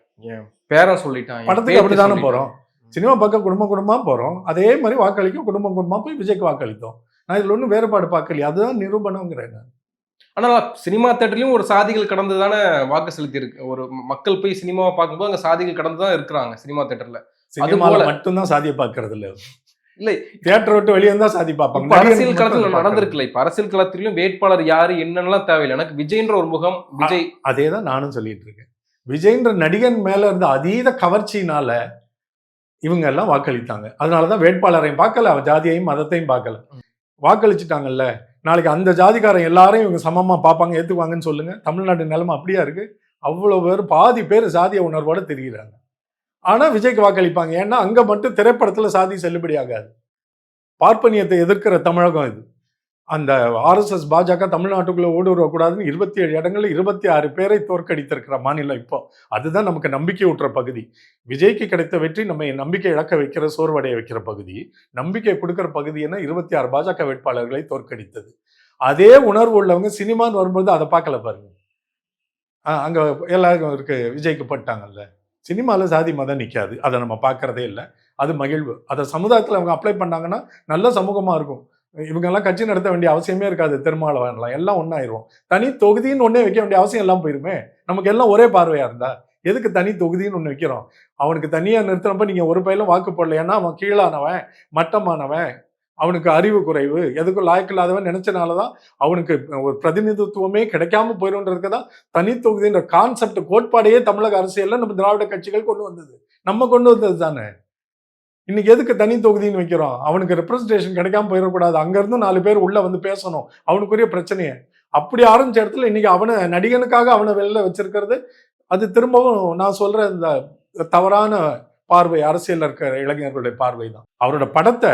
பேரன் சொல்லிட்டான், படத்துக்கு அப்படித்தானே போறோம். சினிமா பார்க்க குடும்பம் குடும்பமா போறோம். அதே மாதிரி வாக்களிக்கும் குடும்பம் குடும்பமா போய் விஜய்க்கு வாக்களித்தோம். நான் இதுல ஒன்றும் வேறுபாடு பார்க்கலையே. அதுதான் நிரூபணங்கிறேன் நான். ஆனா சினிமா தேட்டர்லயும் ஒரு சாதிகள் கடந்து தானே வாக்கு செலுத்தி இருக்கு. ஒரு மக்கள் போய் சினிமாவை பார்க்கும்போது அங்க சாதிகள் கடந்து தான் இருக்கிறாங்க சினிமா தேட்டர்ல. சினிமால மட்டும்தான் சாதியை பார்க்கறது இல்ல. இல்ல தியேட்டர் விட்டு வெளியே தான் சாதி பார்ப்பாங்க. அரசியல் களத்துல நடந்திருக்குல்ல. இப்ப அரசியல் களத்திலும் வேட்பாளர் யாரு என்னென்னலாம் தேவையில்லை. எனக்கு விஜய்ன்ற ஒரு முகம், விஜய். அதே தான் நானும் சொல்லிட்டு இருக்கேன். விஜய்ன்ற நடிகன் மேல இருந்த அதீத கவர்ச்சியினால இவங்க எல்லாம் வாக்களித்தாங்க. அதனாலதான் வேட்பாளரையும் பார்க்கல, அவன் ஜாதியையும் மதத்தையும் பார்க்கல, வாக்களிச்சுட்டாங்கல்ல. நாளைக்கு அந்த ஜாதிக்காரன் எல்லாரையும் இவங்க சமமா பார்ப்பாங்க, ஏத்துக்குவாங்கன்னு சொல்லுங்க. தமிழ்நாட்டு நிலைமை அப்படியா இருக்கு? அவ்வளவு பேர், பாதி பேர் சாதிய உணர்வோட தெரிகிறாங்க. ஆனா விஜய்க்கு வாக்களிப்பாங்க. ஏன்னா அங்க மட்டும் திரைப்படத்துல சாதி செல்லுபடி ஆகாது. பார்ப்பனியத்தை எதிர்க்கிற தமிழகம் இது. அந்த ஆர்எஸ்எஸ் பாஜக தமிழ்நாட்டுக்குள்ள ஊடுருவக்கூடாதுன்னு 27 இடங்கள்ல 26 பேரை தோற்கடித்திருக்கிற மாநிலம் இப்போ. அதுதான் நமக்கு நம்பிக்கை ஊட்டுற பகுதி. விஜய்க்கு கிடைத்த வெற்றி நம்ம நம்பிக்கை இழக்க வைக்கிற, சோர்வடைய வைக்கிற பகுதி. நம்பிக்கை கொடுக்கிற பகுதி என்ன, 26 பாஜக வேட்பாளர்களை தோற்கடித்தது. அதே உணர்வு உள்ளவங்க சினிமான்னு வரும்போது அதை பார்க்கல பாருங்க. அங்க எல்லாருக்கும் இருக்கு, விஜய்க்கு பட்டாங்கல்ல. சினிமாவில் சாதி மதம் நிற்காது, அதை நம்ம பார்க்கறதே இல்லை. அது மகிழ்வு. அதை சமுதாயத்தில் அவங்க அப்ளை பண்ணாங்கன்னா நல்ல சமூகமாக இருக்கும். இவங்கெல்லாம் கட்சி நடத்த வேண்டிய அவசியமே இருக்காது. திருமாவளவன்லாம் எல்லாம் ஒன்றாயிருவோம். தனி தொகுதின்னு ஒன்றே வைக்க வேண்டிய அவசியம் எல்லாம் போயிருமே. நமக்கு எல்லாம் ஒரே பார்வையாக இருந்தா எதுக்கு தனி தொகுதின்னு ஒன்று வைக்கிறோம்? அவனுக்கு தனியாக நிறுத்தினப்ப நீங்கள் ஒரு பயிலும் வாக்கு போடல. ஏன்னா அவன் கீழானவன், மட்டமானவன், அவனுக்கு அறிவு குறைவு, எதுக்கும் லாயக்கில்லாதவன் நினைச்சனாலதான் அவனுக்கு ஒரு பிரதிநிதித்துவமே கிடைக்காம போயிடும்ன்றதுக்கு தான் தனி தொகுதின்ற கான்செப்ட், கோட்பாடையே தமிழக அரசியல்ல நம்ம திராவிட கட்சிகள் கொண்டு வந்தது. நம்ம கொண்டு வந்தது தானே. இன்னைக்கு எதுக்கு தனி தொகுதின்னு வைக்கிறோம்? அவனுக்கு ரெப்ரஸன்டேஷன் கிடைக்காம போயிடக்கூடாது. அங்க இருந்து 4 பேர் உள்ள வந்து பேசணும், அவனுக்குரிய பிரச்சனையை. அப்படி ஆரம்பிச்ச இடத்துல இன்னைக்கு அவனை நடிகனுக்காக அவனை வெளில வச்சிருக்கிறது, அது திரும்பவும் நான் சொல்ற இந்த தவறான பார்வை, அரசியல் இருக்கிற இளைஞர்களுடைய பார்வை தான். அவரோட படத்தை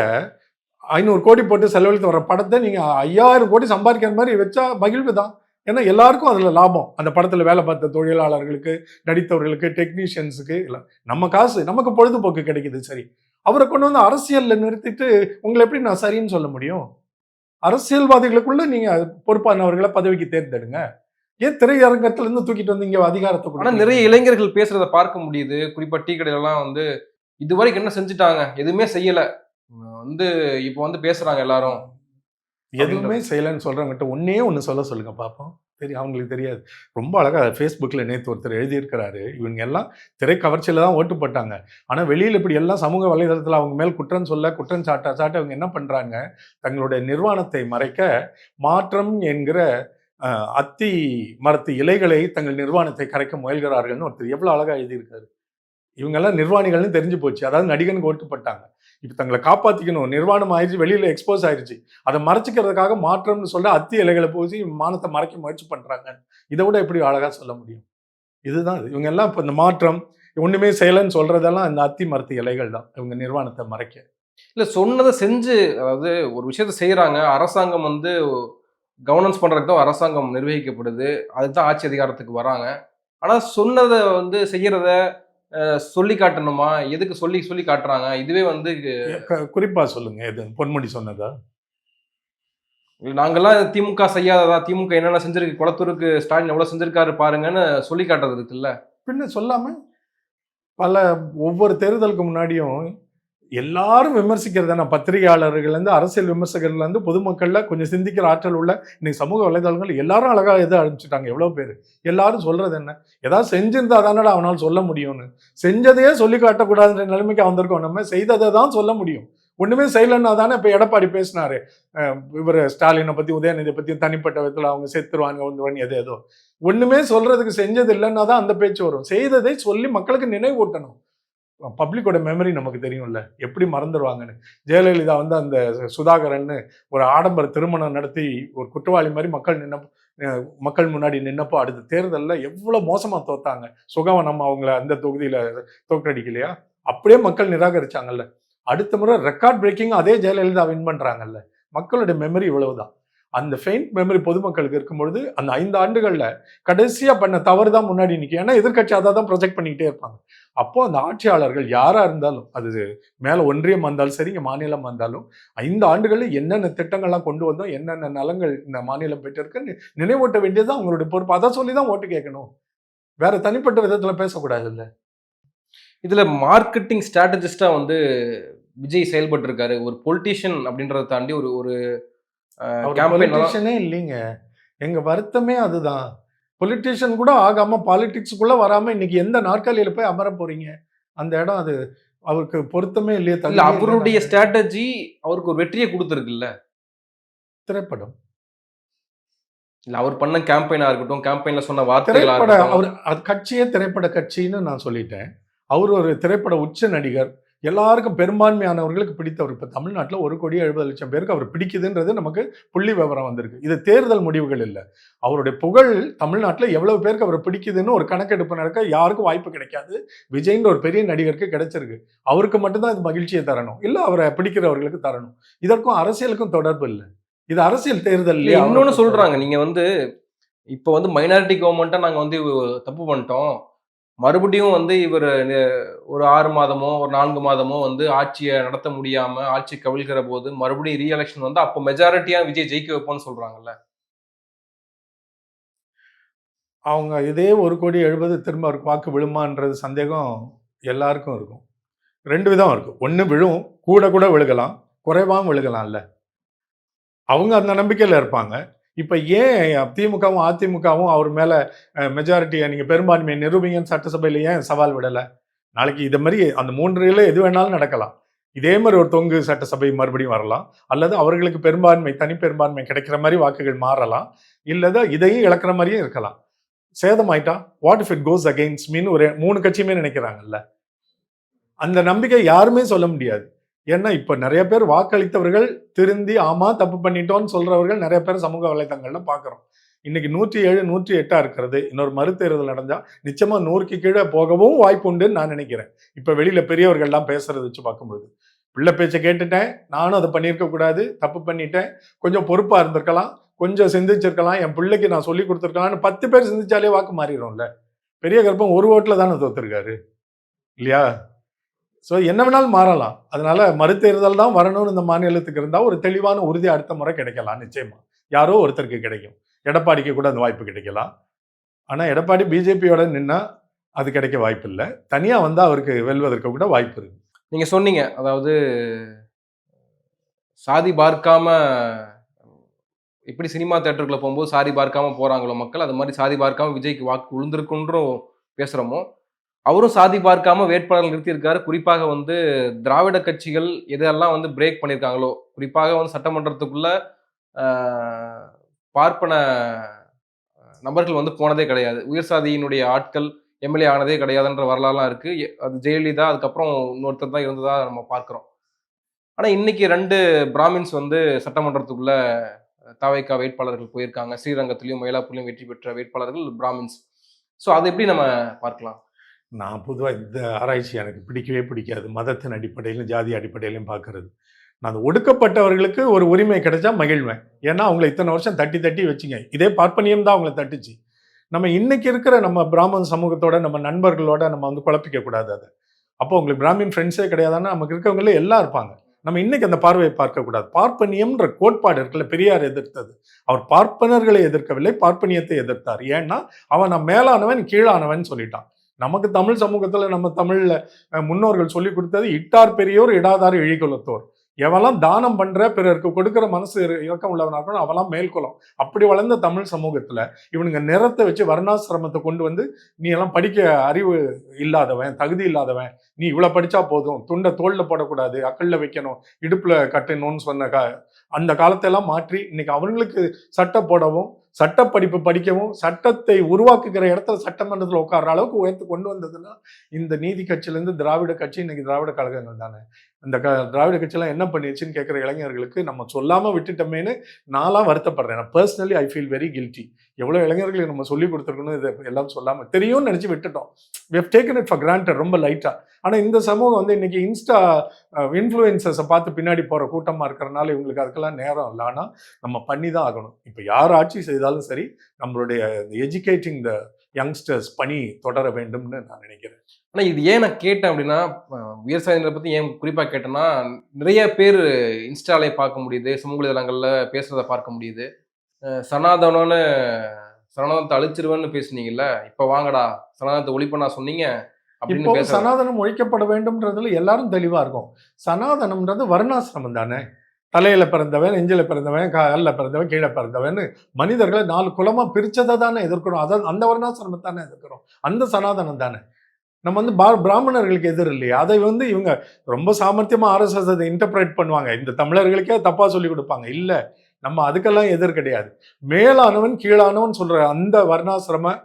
500 கோடி போட்டு செலவழித்து வர படத்தை நீங்க 5000 கோடி சம்பாதிக்கிற மாதிரி வச்சா மகிழ்வு தான். ஏன்னா எல்லாருக்கும் அதுல லாபம். அந்த படத்துல வேலை பார்த்த தொழிலாளர்களுக்கு, நடித்தவர்களுக்கு, டெக்னீஷியன்ஸுக்கு எல்லாம் நம்ம காசு, நமக்கு பொழுதுபோக்கு கிடைக்குது. சரி, அவரை கொண்டு வந்து அரசியல்ல நிறுத்திட்டு உங்களை எப்படி நான் சரின்னு சொல்ல முடியும்? அரசியல்வாதிகளுக்குள்ள நீங்க பொறுப்பானவர்களை பதவிக்கு தேர்ந்தெடுங்க. ஏன் திரையரங்கத்துல இருந்து தூக்கிட்டு வந்து இங்க அதிகாரத்தை ஆனா கொடுக்கணும்? நிறைய இளைஞர்கள் பேசுறத பார்க்க முடியுது. குறிப்பா டீ கடையிலலாம் வந்து இதுவரைக்கும் என்ன செஞ்சுட்டாங்க? எதுவுமே செய்யல. வந்து இப்போ வந்து பேசுறாங்க எல்லாரும். எதுவுமே செய்யலைன்னு சொல்றவங்ககிட்ட ஒன்னே ஒன்று சொல்ல சொல்லுங்க பார்ப்போம். தெரியும், அவங்களுக்கு தெரியாது. ரொம்ப அழகா ஃபேஸ்புக்கில் நேற்று ஒருத்தர் எழுதியிருக்கிறாரு, இவங்க எல்லாம் திரை கவர்ச்சியில் தான் ஓட்டு போட்டாங்க. ஆனால் வெளியில் இப்படி எல்லாம் சமூக வலைதளத்தில் அவங்க மேல் குற்றம் சொல்ல, குற்றம் சாட்ட அவங்க என்ன பண்ணுறாங்க, தங்களுடைய நிர்வாணத்தை மறைக்க மாற்றம் என்கிற அத்தி மரத்து இலைகளை தங்கள் நிர்வாணத்தை கரைக்க முயல்கிறார்கள்னு ஒருத்தர் எவ்வளோ அழகாக எழுதியிருக்காரு. இவங்கெல்லாம் நிர்வாணிகள்னு தெரிஞ்சு போச்சு. அதாவது நடிகனுக்கு ஓட்டுப்பட்டாங்க. இப்போ தங்களை காப்பாற்றிக்கணும், நிர்வாணம் ஆயிடுச்சு, வெளியில் எக்ஸ்போஸ் ஆயிடுச்சு, அதை மறைச்சிக்கிறதுக்காக மாற்றம்னு சொல்ல அத்தி இலைகளை பூசி மானத்தை மறைக்க முயற்சி பண்ணுறாங்க. இதை விட எப்படி அழகாக சொல்ல முடியும்? இதுதான் இவங்க எல்லாம் இப்போ இந்த மாற்றம் ஒன்றுமே செய்யலைன்னு சொல்றதெல்லாம் இந்த அத்தி மரத்து இலைகள் தான் இவங்க நிர்வாணத்தை மறைக்க. இல்ல சொன்னதை செஞ்சு, அதாவது ஒரு விஷயத்த செய்யறாங்க. அரசாங்கம் வந்து கவர்னன்ஸ் பண்றதுக்கு தான் அரசாங்கம் நிர்வகிக்கப்படுது. அதுக்கு தான் ஆட்சி அதிகாரத்துக்கு வராங்க. ஆனா சொன்னதை வந்து செய்யறத சொல்லி காட்டணுமா? எதுக்கு சொல்லி சொல்லி காட்டுறாங்க? இதுவே வந்து குறிப்பா சொல்லுங்க, எது பொன்முடி சொன்னதா? நாங்கெல்லாம் திமுக செய்யாததா? திமுக என்னென்ன செஞ்சிருக்கு, குளத்தூருக்கு ஸ்டாலின் எவ்வளவு செஞ்சிருக்காரு பாருங்கன்னு சொல்லி காட்டுறது இருக்குல்ல. பின்ன சொல்லாம பல ஒவ்வொரு தேர்தலுக்கு முன்னாடியும் எல்லாரும் விமர்சிக்கிறதான பத்திரிகையாளர்கள்லேருந்து அரசியல் விமர்சகர்கள்லேருந்து பொதுமக்கள்ல கொஞ்சம் சிந்திக்கிற ஆற்றல் உள்ள இன்னைக்கு சமூக வலைதளங்கள் எல்லாரும் அழகா எதை அனுப்பிச்சிட்டாங்க. எவ்வளோ பேர் எல்லாரும் சொல்றது என்ன, ஏதாவது செஞ்சிருந்தா தானடா அவனால் சொல்ல முடியும்னு. செஞ்சதையே சொல்லி காட்டக்கூடாதுன்ற நிலைமைக்கு வந்திருக்கோம். நம்ம செய்ததை தான் சொல்ல முடியும். ஒண்ணுமே செய்யலன்னா தானே இப்போ எடப்பாடி பேசினாரு, இவர் ஸ்டாலினை பத்தி, உதயநிதியை பத்தி தனிப்பட்ட விதத்தில் அவங்க செத்துருவாங்க வந்துருவாங்க எது ஏதோ. ஒண்ணுமே சொல்றதுக்கு செஞ்சது இல்லைன்னா தான் அந்த பேச்சு வரும். செய்ததை சொல்லி மக்களுக்கு நினைவூட்டணும். பப்ளிக்கோட மெமரி நமக்கு தெரியும்ல, எப்படி மறந்துடுவாங்கன்னு. ஜெயலலிதா வந்து அந்த சுதாகரன்னு ஒரு ஆடம்பர திருமணம் நடத்தி ஒரு குற்றவாளி மாதிரி மக்கள் முன்னாடி நின்னப்போ அடுத்த தேர்தலில் எவ்வளோ மோசமாக தோத்தாங்க. சுகவனம் அவங்கள அந்த தொகுதியில் தோற்கடிக்கலையா? அப்படியே மக்கள் நிராகரிச்சாங்கல்ல. அடுத்த முறை ரெக்கார்ட் பிரேக்கிங் அதே ஜெயலலிதா வின் பண்ணுறாங்கல்ல. மக்களுடைய மெமரி இவ்வளவுதான். அந்த ஃபெயிண்ட் மெமரி பொதுமக்களுக்கு இருக்கும்பொழுது அந்த 5 ஆண்டுகளில் கடைசியாக பண்ண தவறு தான் முன்னாடி நிற்கும். ஏன்னா எதிர்கட்சி அதை தான் ப்ரொஜெக்ட் பண்ணிக்கிட்டே இருப்பாங்க. அப்போ அந்த ஆட்சியாளர்கள் யாராக இருந்தாலும், அது மேலே ஒன்றியம் வந்தாலும் சரி, இங்கே மாநிலம் வந்தாலும், 5 ஆண்டுகளில் என்னென்ன திட்டங்கள்லாம் கொண்டு வந்தோம், என்னென்ன நலங்கள் இந்த மாநிலம் பெற்றிருக்கு நினைவூட்ட வேண்டியது அவங்களுடைய பொறுப்பு. அதை சொல்லி தான் ஓட்டு கேட்கணும். வேற தனிப்பட்ட விதத்தில் பேசக்கூடாது. இல்லை இதுல மார்க்கெட்டிங் ஸ்ட்ராட்டஜிஸ்டா வந்து விஜய் செயல்பட்டு இருக்காரு. ஒரு பொலிட்டீஷியன் அப்படின்றத தாண்டி ஒரு ஒரு பொலிட்டிஷியனே இல்லைங்க. எங்க வருத்தமே அதுதான். பொலிட்டிஷியன் கூட ஆகாம பாலிடிக்ஸ்குள்ள வராம இன்னைக்கு எந்த நாற்காலியில போய் அமர போறீங்க? அந்த இடம் அது அவருக்கு பொருத்தமே இல்லையே. இல்ல அவருடைய ஸ்ட்ராட்டஜி அவருக்கு ஒரு வெற்றியை கொடுத்துருக்குல்ல. திரைப்படம் இல்ல அவர் பண்ண கேம்பெயினா இருக்கட்டும், கேம்பெயின்ல சொன்ன வார்த்தைகளா இருக்கட்டும். அவர் கட்சியே திரைப்பட கட்சின்னு நான் சொல்லிட்டேன். அவர் ஒரு திரைப்பட உச்ச நடிகர். எல்லாருக்கும் பெரும்பான்மையானவர்களுக்கு பிடித்தவர். இப்போ தமிழ்நாட்டில் 1,70,00,000 பேருக்கு அவர் பிடிக்குதுன்றது நமக்கு புள்ளி விவரம் வந்திருக்கு. இது தேர்தல் முடிவுகள் இல்லை. அவருடைய புகழ் தமிழ்நாட்டில் எவ்வளவு பேருக்கு அவர் பிடிக்குதுன்னு ஒரு கணக்கெடுப்பு நடக்க யாருக்கும் வாய்ப்பு கிடைக்காது. விஜய்ன்ற ஒரு பெரிய நடிகருக்கு கிடைச்சிருக்கு. அவருக்கு மட்டும்தான் இது மகிழ்ச்சியை தரணும், இல்லை அவரை பிடிக்கிறவர்களுக்கு தரணும். இதற்கும் அரசியலுக்கும் தொடர்பு இல்லை. இது அரசியல் தேர்தல் இல்ல இல்லையா? அவரை இன்னொன்னு பொறுத்த சொல்றாங்க. வரைக்கும். நீங்க வந்து இப்ப வந்து மைனாரிட்டி கவர்ன்மெண்ட்டா நாங்க வந்து தப்பு பண்ணிட்டோம். மறுபடியும் வந்து இவரு ஒரு 6 மாதமோ, ஒரு 4 மாதமோ வந்து ஆட்சிய நடத்த முடியாம, ஆட்சி கவிழ்கிற போது மறுபடியும் ரீ எலக்ஷன் வந்தா அப்ப மெஜாரிட்டியா விஜய் ஜெயிக்க வைப்போம்ன்னு சொல்றாங்கல்ல. அவங்க இதே 1,70,00,000 திரும்ப அவருக்கு வாக்கு விழுமான்றது சந்தேகம் எல்லாருக்கும் இருக்கும். 2 விதம் இருக்கு. ஒண்ணு விழும், கூட கூட விழுகலாம், குறைவாவும் விழுகலாம்ல. அவங்க அந்த நம்பிக்கையில இருப்பாங்க. இப்ப ஏன் திமுகவும், அதிமுகவும் அவர் மேல மெஜாரிட்டிய நீங்க பெரும்பான்மையை நிரூபிங்கன்னு சட்டசபையில ஏன் சவால் விடல? நாளைக்கு இது மாரி அந்த 3ல எது வேணாலும் நடக்கலாம். இதே மாரி ஒரு தொங்கு சட்டசபை மறுபடியும் வரலாம். அல்லது அவர்களுக்கு பெரும்பான்மை, தனி பெரும்பான்மை கிடைக்கிற மாரி வாக்குகள் மாறலாம். இல்லது இதையும் இழக்கிற மாரியும் இருக்கலாம். சேதமாயிட்டா what if it goes against மீன்னு ஒரு 3 கட்சியுமே நினைக்கிறாங்கல்ல. அந்த நம்பிக்கை யாருமே சொல்ல முடியாது. ஏன்னா இப்ப நிறைய பேர் வாக்களித்தவர்கள் திருந்தி ஆமா தப்பு பண்ணிட்டோம்னு சொல்றவர்கள் நிறைய பேர் சமூக வலைதளங்கள்ல பார்க்கிறோம். இன்னைக்கு 107, 108 இருக்கிறது. இன்னொரு மறுதேர்தல் நடந்தா நிச்சயமா 100க்கு கீழே போகவும் வாய்ப்பு உண்டுன்னு நான் நினைக்கிறேன். இப்ப வெளியில பெரியவர்கள்லாம் பேசுறத வச்சு பார்க்கும்போது. பிள்ளை பேச்சை கேட்டுட்டேன். நானும் அதை பண்ணியிருக்க கூடாது. தப்பு பண்ணிட்டேன். கொஞ்சம் பொறுப்பா இருந்திருக்கலாம். கொஞ்சம் சிந்திச்சிருக்கலாம். என் பிள்ளைக்கு நான் சொல்லி கொடுத்துருக்கலாம்னு 10 பேர் சிந்திச்சாலே வாக்கு மாறிடும்ல. பெரிய கருப்பன் ஒரு ஓட்டுல தானே தோத்துருக்காரு இல்லையா? ஸோ என்ன வேணாலும் மாறலாம். அதனால மறுதேர்தல் தான் வரணும்னு இந்த மாநிலத்துக்கு இருந்தா ஒரு தெளிவான உறுதி அடுத்த முறை கிடைக்கலாம் நிச்சயமா. யாரோ ஒருத்தருக்கு கிடைக்கும். எடப்பாடிக்கு கூட அந்த வாய்ப்பு கிடைக்கலாம். ஆனா எடப்பாடி பிஜேபியோட நின்னா அது கிடைக்க வாய்ப்பு இல்ல. தனியா வந்தா அவருக்கு வெல்வதற்கு கூட வாய்ப்பு இருக்கு. நீங்க சொன்னீங்க. அதாவது சாதி பார்க்காம எப்படி சினிமா தியேட்டருக்குள்ள போம்போது சாதி பார்க்காம போறாங்களோ மக்கள், அது மாரி சாதி பார்க்காம விஜய்க்கு வாக்கு விழுந்திருக்குன்றும் பேசுறோமோ, அவரும் சாதி பார்க்காம வேட்பாளர் நிறுத்தியிருக்காரு. குறிப்பாக வந்து திராவிட கட்சிகள் எதெல்லாம் வந்து பிரேக் பண்ணியிருக்காங்களோ, குறிப்பாக வந்து சட்டமன்றத்துக்குள்ள ஆ பார்ப்பன நபர்கள் வந்து போனதே கிடையாது. உயர் சாதியினுடைய ஆட்கள் எம்எல்ஏ ஆனதே கிடையாதுன்ற வரலாறுலாம் இருக்கு. அது ஜெயலலிதா, அதுக்கப்புறம் இன்னொருத்தர் தான் இருந்ததா நம்ம பார்க்கிறோம். ஆனா இன்னைக்கு 2 பிராமின்ஸ் வந்து சட்டமன்றத்துக்குள்ள தவைக்கா வேட்பாளர்கள் போயிருக்காங்க. ஸ்ரீரங்கத்திலயும், மயிலாப்பூர்லயும் வெற்றி பெற்ற வேட்பாளர்கள் பிராமின்ஸ். ஸோ அத எப்படி நம்ம பார்க்கலாம்? நான் பொதுவா இந்த ஆராய்ச்சி எனக்கு பிடிக்கவே பிடிக்காது. மதத்தின் அடிப்படையிலும், ஜாதி அடிப்படையிலும் பார்க்கறது. நான் அந்த ஒடுக்கப்பட்டவர்களுக்கு ஒரு உரிமை கிடைச்சா மகிழ்வேன். ஏன்னா அவங்கள இத்தனை வருஷம் தட்டி தட்டி வச்சுங்க. இதே பார்ப்பனியம் தான் அவங்கள தட்டுச்சு. நம்ம இன்னைக்கு இருக்கிற நம்ம பிராமண சமூகத்தோட, நம்ம நண்பர்களோட நம்ம வந்து குழப்பிக்க கூடாது அத. அப்போ உங்களுக்கு பிராமின் ஃப்ரெண்ட்ஸே கிடையாதுன்னா, நமக்கு இருக்கவங்களே எல்லாம் இருப்பாங்க. நம்ம இன்னைக்கு அந்த பார்வையை பார்க்கக்கூடாது. பார்ப்பனியம்ன்ற கோட்பாடு இருக்குல்ல, பெரியார் எதிர்த்தது. அவர் பார்ப்பனர்களை எதிர்க்கவில்லை, பார்ப்பனியத்தை எதிர்த்தார். ஏன்னா, அவன் நான் மேலானவன், கீழானவன் சொல்லிட்டான். நமக்கு தமிழ் சமூகத்துல நம்ம தமிழ்ல முன்னோர்கள் சொல்லி கொடுத்தது இட்டார் பெரியோர் இடாதார் இழிகுலத்தோர். எவெல்லாம் தானம் பண்ற பிறருக்கு கொடுக்கிற மனசு இறக்கம் உள்ளவனா இருக்கணும் அவெல்லாம் மேல்குலம். அப்படி வளர்ந்த தமிழ் சமூகத்துல இவனுங்க நிறத்தை வச்சு வர்ணாசிரமத்தை கொண்டு வந்து நீ எல்லாம் படிக்க அறிவு இல்லாதவன், தகுதி இல்லாதவன், நீ இவ்வளவு படிச்சா போதும், துண்டை தோல்ல போடக்கூடாது, அக்கல்ல வைக்கணும், இடுப்புல கட்டணும்னு சொன்ன அந்த காலத்தையெல்லாம் மாற்றி இன்னைக்கு அவங்களுக்கு சட்டம் போடவும், சட்ட படிப்பு படிக்கவும், சட்டத்தை உருவாக்குகிற இடத்துல சட்டமன்றத்தில் உட்கார்ற அளவுக்கு உயர்த்து கொண்டு வந்ததுன்னா இந்த நீதி கட்சியிலேருந்து திராவிட கட்சி, இன்னைக்கு திராவிட கழகங்கள் தானே. இந்த திராவிட கட்சியெல்லாம் என்ன பண்ணிடுச்சுன்னு கேட்குற இளைஞர்களுக்கு நம்ம சொல்லாம விட்டுட்டோமேன்னு நான்லாம் வருத்தப்படுறேன். நான் personally I feel very guilty. எவ்வளோ இளைஞர்களுக்கு நம்ம சொல்லி கொடுத்துருக்கணும், இதை எல்லாம் சொல்லாம தெரியும்னு நினச்சி விட்டுட்டோம். We have taken it for granted ரொம்ப லைட்டாக. ஆனால் இந்த சமூகம் வந்து இன்னைக்கு இன்ஸ்டா இன்ஃப்ளூயன்சர்ஸை பார்த்து பின்னாடி போகிற கூட்டமாக இருக்கிறனால இவங்களுக்கு அதுக்கெல்லாம் நேரம் இல்லை. ஆனால் நம்ம பண்ணி தான் ஆகணும். இப்போ யார் ஆட்சி செய்தாலும் சரி, நம்மளுடைய எஜுகேட்டிங் த யங்ஸ்டர்ஸ் பணி தொடர வேண்டும்னு நான் நினைக்கிறேன். ஆனா இது ஏன் நான் கேட்டேன் அப்படின்னா, உயர் சாதியினரை பத்தி ஏன் குறிப்பா கேட்டேன்னா, நிறைய பேர் இன்ஸ்டால பார்க்க முடியுது, சமூக வலைதளங்கள்ல பேசுறத பார்க்க முடியுது. சனாதனம்னு சனாதனத்தை அழிச்சிருவேன்னு பேசுனீங்கல்ல, இப்ப வாங்கடா சனாதனத்தை ஒழிப்பனா சொன்னீங்க இப்போ அப்படின்னு பேச சனாதனம் ஒழிக்கப்பட வேண்டும்ன்றதுல எல்லாரும் தெளிவா இருக்கும். சனாதனம்ன்றது வர்ணாசிரமம் தானே. தலையில பிறந்தவன், நெஞ்சில பிறந்தவன், கால்ல பிறந்தவன், கீழே பிறந்தவன், மனிதர்களை 4 குலமா பிரிச்சதை தானே எதிர்க்கிறோம். அதான் அந்த வர்ணாசிரமத்தை தானே எதிர்க்கிறோம். அந்த சனாதனம் தானே. நம்ம வந்து பிராமணர்களுக்கு எதிர் இல்லையா? அதை வந்து இவங்க ரொம்ப சாமர்த்தியமா ஆர்எஸ்எஸ் அதை இன்டர்பிரேட் பண்ணுவாங்க. இந்த தமிழர்களுக்கே தப்பா சொல்லி கொடுப்பாங்க. இல்ல, நம்ம அதுக்கெல்லாம் எதிர் கிடையாது. மேலானவன் கீழானவன் சொல்ற அந்த வர்ணாசிரம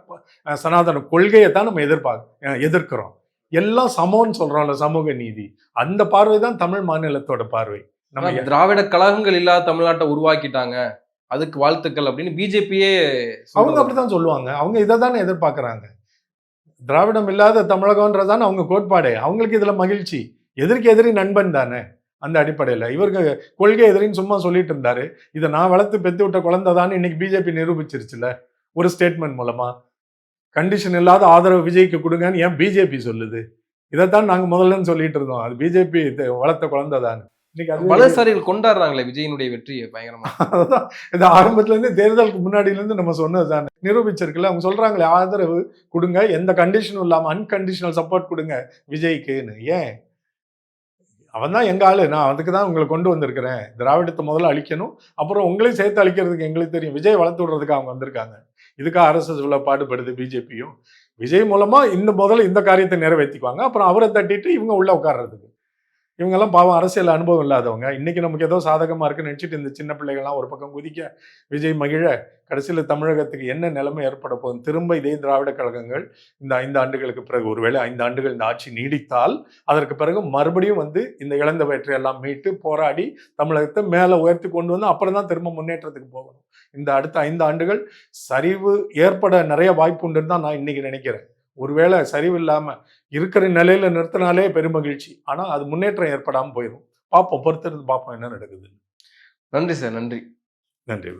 சனாதன கொள்கையை தான் நம்ம எதிர்க்கிறோம். எல்லாம் சமம்னு சொல்றோம்ல, சமூக நீதி. அந்த பார்வை தான் தமிழ் மாநிலத்தோட பார்வை. நம்ம திராவிட கழகங்கள் இல்லாத தமிழ்நாட்டை உருவாக்கிட்டாங்க, அதுக்கு வாழ்த்துக்கள் அப்படின்னு பிஜேபியே அவங்க அப்படித்தான் சொல்லுவாங்க. அவங்க இதை தானே எதிர்பார்க்கறாங்க. திராவிடம் இல்லாத தமிழகம்ன்றதான அவங்க கோட்பாடே. அவங்களுக்கு இதுல மகிழ்ச்சி. எதிர்க்கு எதிரி நண்பன் தானே. அந்த அடிப்படையில் இவருக்கு கொள்கை எதிரின்னு சும்மா சொல்லிட்டு இருந்தாரு. இதை நான் வளர்த்து பெத்து விட்ட குழந்தை தான் இன்னைக்கு பிஜேபி நிரூபிச்சிருச்சுல ஒரு ஸ்டேட்மெண்ட் மூலமா. கண்டிஷன் இல்லாத ஆதரவு விஜய்க்கு கொடுங்கன்னு ஏன் பிஜேபி சொல்லுது? இதைத்தான் நாங்க முதல்ல சொல்லிட்டு இருந்தோம். அது பிஜேபி வளர்த்த குழந்தை தான். இன்னைக்கு அது வலதுசாரிகள் கொண்டாடுறாங்களே விஜயினுடைய வெற்றியை பயங்கரமா. அதுதான் இது ஆரம்பத்துல இருந்து தேர்தலுக்கு முன்னாடியில இருந்து நம்ம சொன்னது தானே. நிரூபிச்சிருக்குல்ல. அவங்க சொல்றாங்களே ஆதரவு கொடுங்க, எந்த கண்டிஷனும் இல்லாம அன்கண்டிஷனல் சப்போர்ட் கொடுங்க விஜய்க்குன்னு. ஏன்? அவன் தான் எங்க ஆளு, நான் அதுக்கு தான் உங்களை கொண்டு வந்திருக்கிறேன். திராவிடத்தை முதல்ல அழிக்கணும், அப்புறம் உங்களையும் சேர்த்து அழிக்கிறதுக்கு எங்களுக்கு தெரியும். விஜய் வளர்த்து விடுறதுக்கு அவங்க வந்திருக்காங்க. இதுக்காக ஆர்எஸ்எஸ் இவ்வளவு பாடுபடுது பிஜேபியும். விஜய் மூலமா முதல்ல இந்த காரியத்தை நிறைவேற்றிக்குவாங்க, அப்புறம் அவரை தட்டிட்டு இவங்க உள்ள உட்கார்றதுக்கு. இவங்கெல்லாம் பாவம் அரசியல் அனுபவம் இல்லாதவங்க. இன்னைக்கு நமக்கு ஏதோ சாதகமா இருக்குன்னு நினைச்சிட்டு இந்த சின்ன பிள்ளைகள்லாம் ஒரு பக்கம் குதிக்க, விஜய் மகிழ, கடைசியில் தமிழகத்துக்கு என்ன நிலைமை ஏற்பட போகுது? திரும்ப இதே திராவிட கழகங்கள் இந்த 5 ஆண்டுகளுக்கு பிறகு, ஒருவேளை 5 ஆண்டுகள் இந்த ஆட்சி நீடித்தால், அதற்கு பிறகு மறுபடியும் இந்த இழந்த வெற்றியெல்லாம் மீட்டு போராடி தமிழகத்தை மேலே உயர்த்தி கொண்டு வந்து அப்புறம் தான் திரும்ப முன்னேற்றத்துக்கு போகணும். இந்த அடுத்த 5 ஆண்டுகள் சரிவு ஏற்பட நிறைய வாய்ப்பு உண்டுன்னு தான் நான் இன்னைக்கு நினைக்கிறேன். ஒருவேளை சரிவு இல்லாம இருக்கிற நிலையில நிறுத்தினாலே பெருமகிழ்ச்சி. ஆனா அது முன்னேற்றம் ஏற்படாம போயிடும். பார்ப்போம், பொறுத்திருந்து பார்ப்போம் என்ன நடக்குது. நன்றி சார். நன்றி. நன்றி.